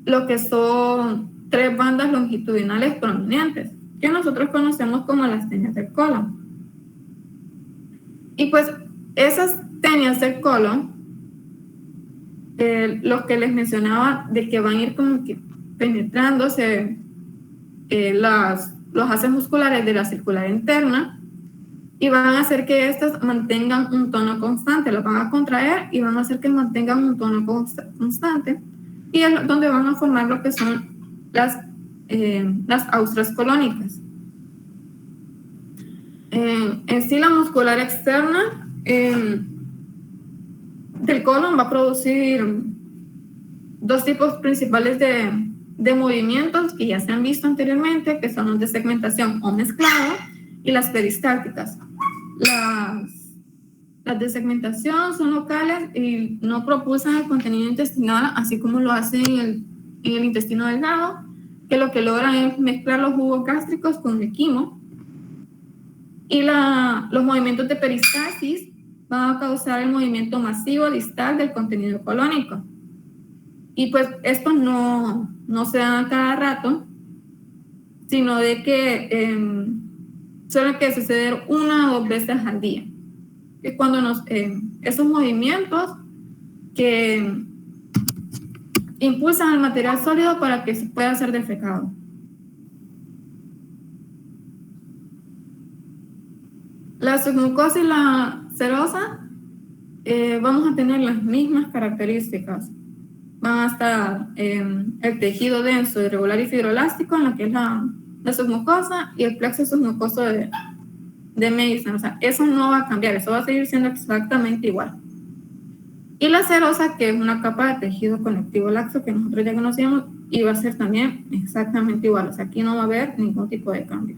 lo que son 3 bandas longitudinales prominentes, que nosotros conocemos como las tenias del colon. Y pues, esas tenias del colon, los que les mencionaba, de que van a ir como que penetrándose los haces musculares de la circular interna, y van a hacer que estas mantengan un tono constante, las van a contraer y van a hacer que mantengan un tono constante, y es donde van a formar lo que son las austras colónicas. En sí, la muscular externa del colon va a producir 2 tipos principales de movimientos que ya se han visto anteriormente, que son los de segmentación o mezclado y las peristálticas. Las de segmentación son locales y no propulsan el contenido intestinal, así como lo hacen en el intestino delgado, que lo que logran es mezclar los jugos gástricos con el quimo. Y los movimientos de peristalsis van a causar el movimiento masivo distal del contenido colónico. Y pues esto no se da cada rato, sino de que suele que suceder 1 o 2 veces al día. Es cuando esos movimientos que impulsan el material sólido para que se pueda ser defecado. La submucosa y la serosa vamos a tener las mismas características. Van a estar el tejido denso, irregular y fibroelástico en lo que es la submucosa y el plexo submucoso de Madison. O sea, eso no va a cambiar, eso va a seguir siendo exactamente igual. Y la serosa, que es una capa de tejido conectivo laxo que nosotros ya conocíamos, y va a ser también exactamente igual. O sea, aquí no va a haber ningún tipo de cambio.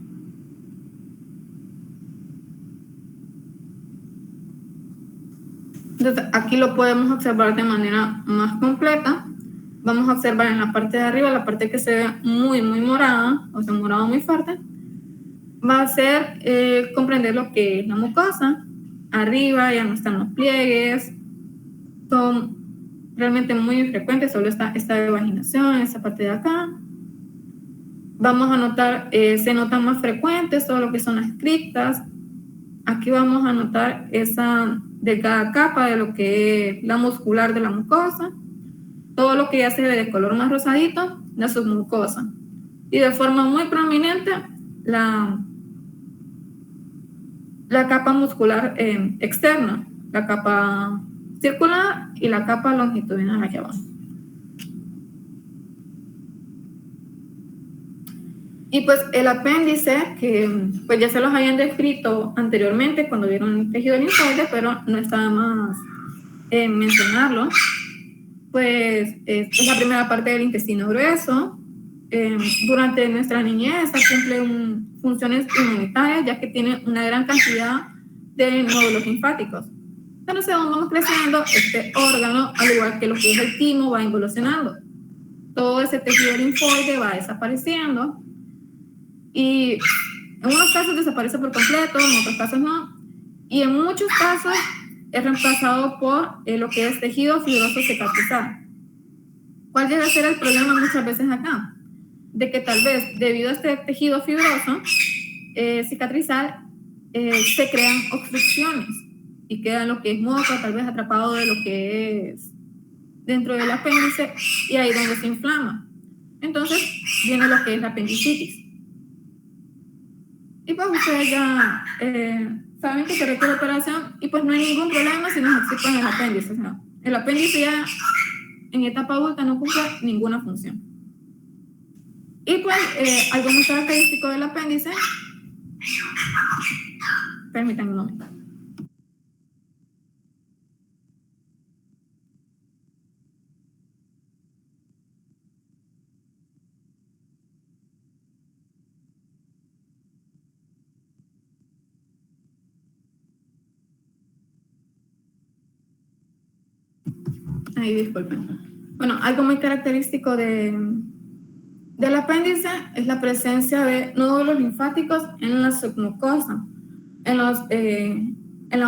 Entonces, aquí lo podemos observar de manera más completa. Vamos a observar en la parte de arriba, la parte que se ve muy, muy morada, o sea, morado muy fuerte, va a ser comprender lo que es la mucosa. Arriba ya no están los pliegues, son realmente muy infrecuentes, solo está esta evaginación, esta parte de acá. Vamos a notar, se notan más frecuentes todo lo que son las criptas. Aquí vamos a notar esa delgada capa de lo que es la muscular de la mucosa, todo lo que ya se ve de color más rosadito, la submucosa, y de forma muy prominente la capa muscular externa, la capa circular y la capa longitudinal aquí abajo. Y pues el apéndice, que pues ya se los habían descrito anteriormente cuando vieron el tejido linfoide, pero no estaba más mencionarlo, pues es la primera parte del intestino grueso. Durante nuestra niñez cumple funciones inmunitarias, ya que tiene una gran cantidad de nódulos linfáticos. Pero según vamos creciendo, este órgano, al igual que lo que es el timo, va involucionando. Todo ese tejido linfoide va desapareciendo y en unos casos desaparece por completo, en otros casos no, y en muchos casos es reemplazado por lo que es tejido fibroso cicatrizado. ¿Cuál llega a ser el problema muchas veces acá? De que tal vez debido a este tejido fibroso cicatrizar se crean obstrucciones y queda lo que es moco, tal vez atrapado de lo que es dentro del apéndice, y ahí donde se inflama. Entonces viene lo que es la apendicitis. Y pues ustedes ya saben que se requiere operación y pues no hay ningún problema si nos extirpan el apéndice. O sea, el apéndice ya en etapa adulta no cumple ninguna función. Y pues algo muy característico del apéndice, permítanme un momento. Ay, disculpen. Bueno, algo muy característico del apéndice es la presencia de nódulos linfáticos en la submucosa. En los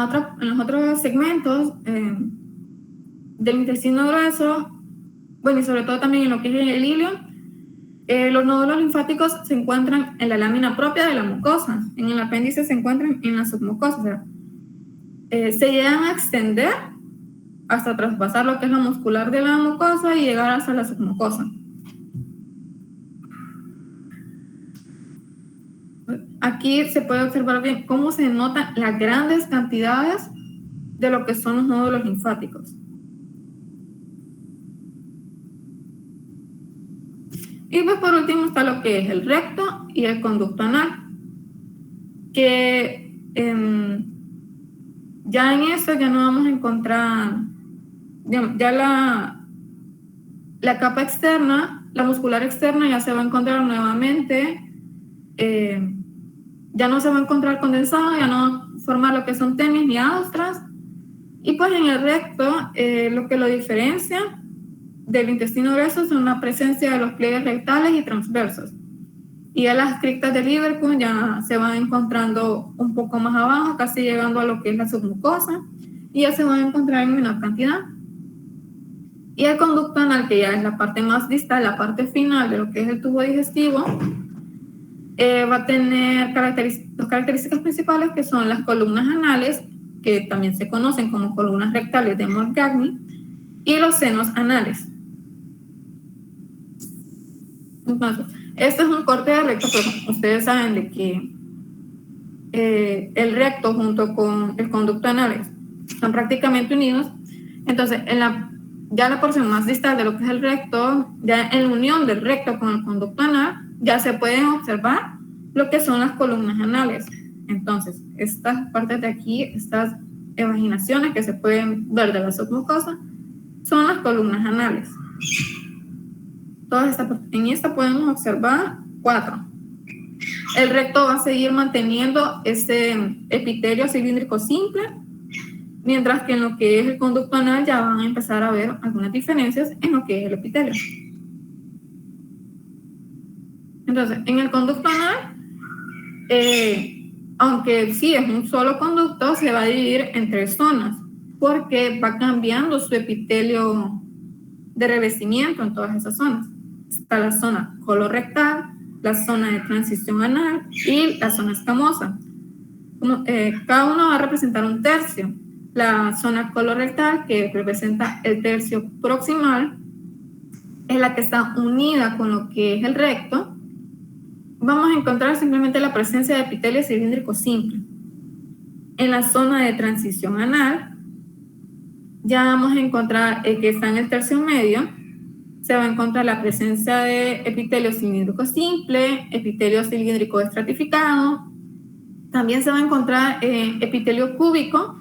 otros segmentos del intestino grueso, bueno, y sobre todo también en lo que es el ilio, los nódulos linfáticos se encuentran en la lámina propia de la mucosa. En el apéndice se encuentran en la submucosa. O sea, se llegan a extender hasta traspasar lo que es la muscular de la mucosa y llegar hasta la submucosa. Aquí se puede observar bien cómo se notan las grandes cantidades de lo que son los nódulos linfáticos. Y pues por último está lo que es el recto y el conducto anal, que ya en eso ya no vamos a encontrar, ya la capa externa, la muscular externa ya se va a encontrar nuevamente, ya no se va a encontrar condensada, ya no va a formar lo que son tenis ni austras, Y pues en el recto, lo que lo diferencia del intestino grueso son la presencia de los pliegues rectales y transversos. Y a las criptas de Lieberkühn ya se van encontrando un poco más abajo, casi llegando a lo que es la submucosa, y ya se van a encontrar en menor cantidad. Y el conducto anal, que ya es la parte más distal, la parte final de lo que es el tubo digestivo, va a tener dos características principales, que son las columnas anales, que también se conocen como columnas rectales de Morgagni, y los senos anales. Entonces, este es un corte de recto, pero ustedes saben de que el recto junto con el conducto anal están prácticamente unidos. Entonces, ya la porción más distal de lo que es el recto, ya en la unión del recto con el conducto anal, ya se pueden observar lo que son las columnas anales. Entonces, estas partes de aquí, estas evaginaciones que se pueden ver de la submucosa, son las columnas anales. En esta podemos observar 4. El recto va a seguir manteniendo este epitelio cilíndrico simple, mientras que en lo que es el conducto anal ya van a empezar a ver algunas diferencias en lo que es el epitelio. Entonces, en el conducto anal, aunque sí es un solo conducto, se va a dividir en 3 zonas, porque va cambiando su epitelio de revestimiento en todas esas zonas. Está la zona colorectal, la zona de transición anal y la zona escamosa. Cada uno va a representar un tercio. La zona colorectal, que representa el tercio proximal, es la que está unida con lo que es el recto. Vamos a encontrar simplemente la presencia de epitelio cilíndrico simple. En la zona de transición anal, ya vamos a encontrar que está en el tercio medio. Se va a encontrar la presencia de epitelio cilíndrico simple, epitelio cilíndrico estratificado. También se va a encontrar epitelio cúbico,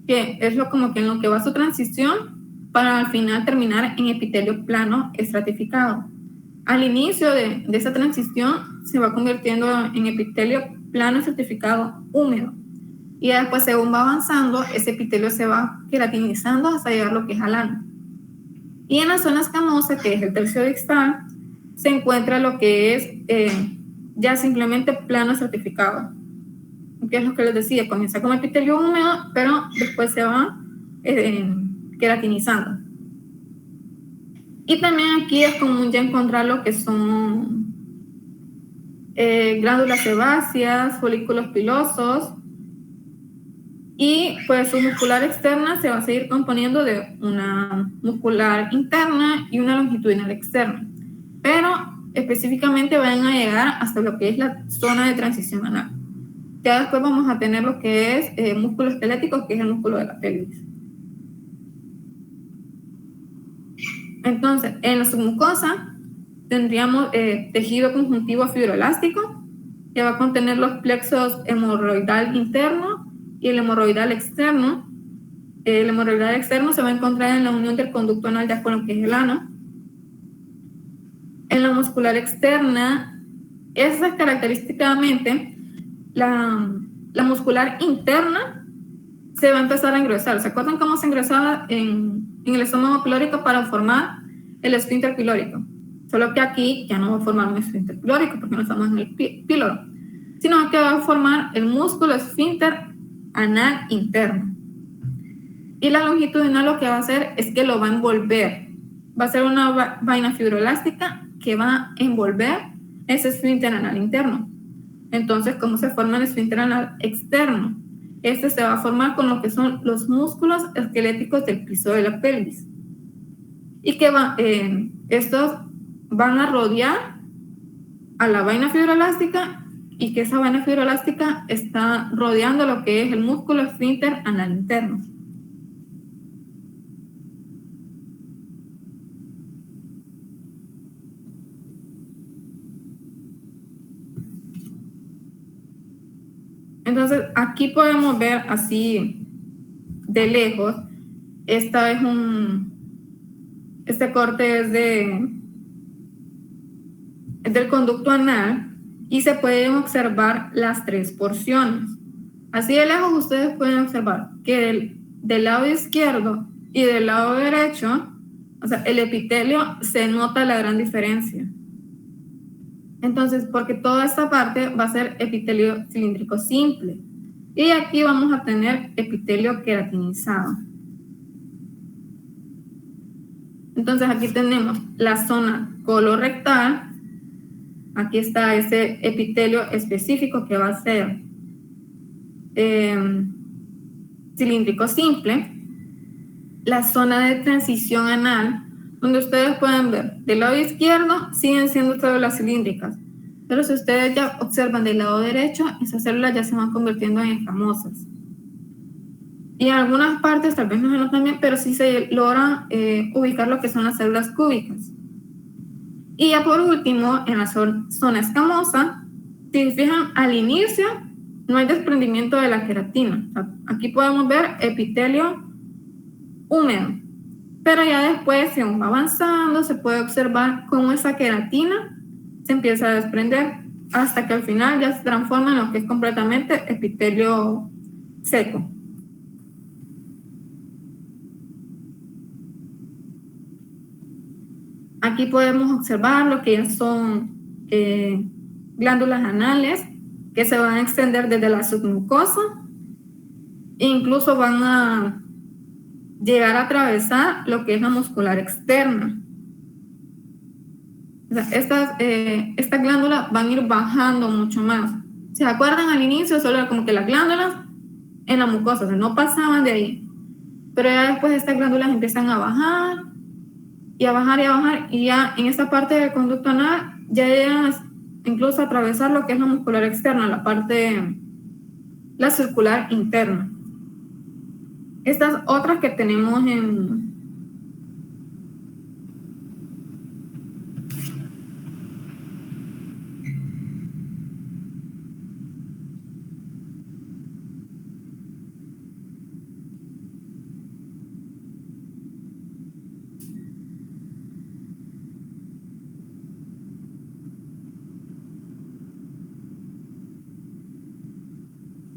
que es como que en lo que va su transición, para al final terminar en epitelio plano estratificado. Al inicio de esa transición se va convirtiendo en epitelio plano estratificado húmedo. Y después, según va avanzando, ese epitelio se va queratinizando hasta llegar a lo que es al ano. Y en la zona escamosa, que es el tercio distal, se encuentra lo que es ya simplemente plano estratificado. Que es lo que les decía, comienza como epitelio húmedo, pero después se va queratinizando. Y también aquí es común ya encontrar lo que son glándulas sebáceas, folículos pilosos, y pues su muscular externa se va a seguir componiendo de una muscular interna y una longitudinal externa, pero específicamente van a llegar hasta lo que es la zona de transición anal. Ya después vamos a tener lo que es músculo esquelético, que es el músculo de la pelvis. Entonces, en la submucosa tendríamos tejido conjuntivo fibroelástico, que va a contener los plexos hemorroidal interno y el hemorroidal externo. El hemorroidal externo se va a encontrar en la unión del conducto anal ya con lo que es el ano. En la muscular externa, esa es característicamente la muscular interna se va a empezar a engrosar. ¿Se acuerdan cómo se engrosaba en el estómago pylórico para formar el esfínter pylórico? Solo que aquí ya no va a formar un esfínter pylórico porque no estamos en el píloro, sino que va a formar el músculo esfínter anal interno. Y la longitudinal lo que va a hacer es que lo va a envolver. Va a ser una vaina fibroelástica que va a envolver ese esfínter anal interno. Entonces, ¿cómo se forma el esfínter anal externo? Este se va a formar con lo que son los músculos esqueléticos del piso de la pelvis. Y que estos van a rodear a la vaina fibroelástica, y que esa vaina fibroelástica está rodeando lo que es el músculo esfínter anal interno. Entonces, aquí podemos ver así de lejos. Este corte es del conducto anal, y se pueden observar las 3 porciones. Así de lejos ustedes pueden observar que del lado izquierdo y del lado derecho, o sea, el epitelio se nota la gran diferencia. Entonces, porque toda esta parte va a ser epitelio cilíndrico simple. Y aquí vamos a tener epitelio queratinizado. Entonces, aquí tenemos la zona colorectal. Aquí está ese epitelio específico que va a ser cilíndrico simple. La zona de transición anal, donde ustedes pueden ver del lado izquierdo siguen siendo células cilíndricas, pero si ustedes ya observan del lado derecho, esas células ya se van convirtiendo en escamosas. Y en algunas partes, tal vez no se notan bien, pero sí se logra ubicar lo que son las células cúbicas. Y ya por último, en la zona escamosa, si se fijan, al inicio no hay desprendimiento de la queratina. O sea, aquí podemos ver epitelio húmedo, pero ya después, según va avanzando, se puede observar cómo esa queratina se empieza a desprender hasta que al final ya se transforma en lo que es completamente epitelio seco. Aquí podemos observar lo que ya son glándulas anales que se van a extender desde la submucosa e incluso van a llegar a atravesar lo que es la muscular externa. O sea, estas glándulas van a ir bajando mucho más. ¿Se acuerdan al inicio? Solo era como que las glándulas en la mucosa, o sea, no pasaban de ahí. Pero ya después estas glándulas empiezan a bajar y a bajar y a bajar, y ya en esta parte del conducto anal ya llegan incluso a atravesar lo que es la muscular externa, la circular interna. Estas otras que tenemos en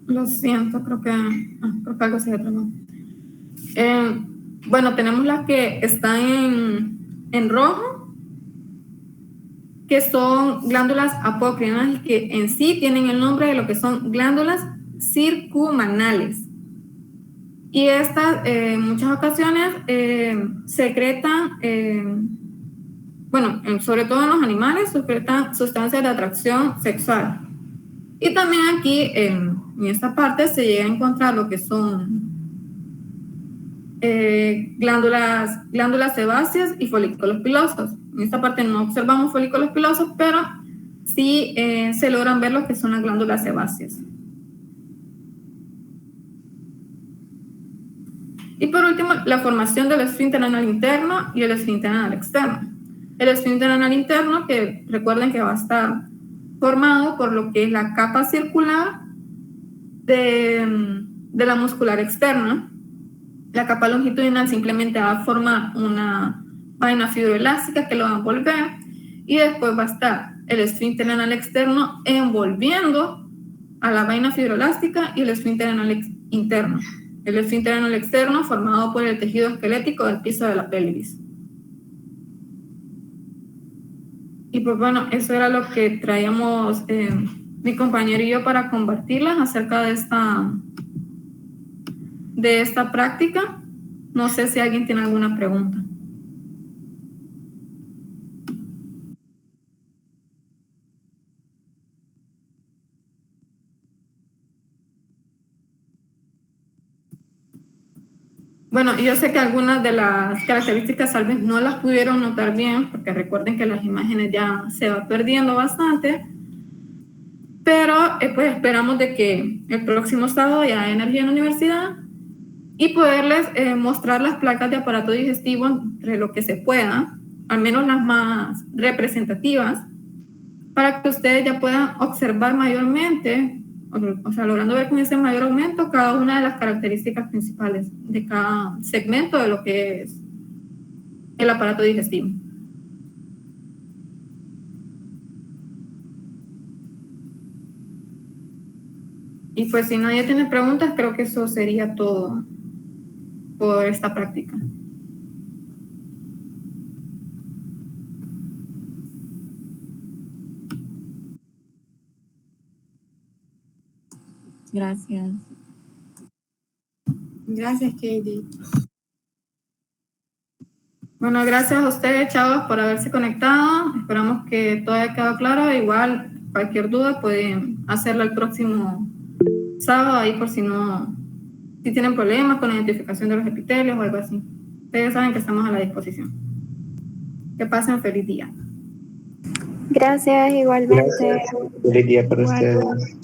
lo siento, creo que algo se atrasó. Bueno, tenemos las que están en rojo, que son glándulas apócrinas y que en sí tienen el nombre de lo que son glándulas circumanales. Y estas, en muchas ocasiones, secretan, bueno, sobre todo en los animales, secretan sustancias de atracción sexual. Y también aquí, en esta parte, se llega a encontrar lo que son glándulas sebáceas y folículos pilosos. En esta parte no observamos folículos pilosos, pero sí se logran ver lo que son las glándulas sebáceas. Y por último, la formación del esfínter anal interno y el esfínter anal externo. El esfínter anal interno, que recuerden que va a estar formado por lo que es la capa circular de la muscular externa. La capa longitudinal simplemente va a formar una vaina fibroelástica que lo va a envolver, y después va a estar el esfínter anal externo envolviendo a la vaina fibroelástica y el esfínter anal interno. El esfínter anal externo formado por el tejido esquelético del piso de la pelvis. Y pues bueno, eso era lo que traíamos mi compañero y yo para compartirles acerca de esta práctica. No sé si alguien tiene alguna pregunta. Bueno, yo sé que algunas de las características tal vez no las pudieron notar bien, porque recuerden que las imágenes ya se van perdiendo bastante, pero pues esperamos de que el próximo sábado ya haya energía en la universidad y poderles mostrar las placas de aparato digestivo entre lo que se pueda, al menos las más representativas, para que ustedes ya puedan observar mayormente, o sea, logrando ver con ese mayor aumento cada una de las características principales de cada segmento de lo que es el aparato digestivo. Y pues si nadie tiene preguntas, creo que eso sería todo. por esta práctica. Gracias. Gracias, Katie. Bueno, gracias a ustedes, chavos, por haberse conectado. Esperamos que todo haya quedado claro. Igual, cualquier duda pueden hacerla el próximo sábado, ahí por si tienen problemas con la identificación de los epitelios o algo así. Ustedes saben que estamos a la disposición. Que pasen feliz día. Gracias, igualmente. Gracias. Feliz día para ustedes.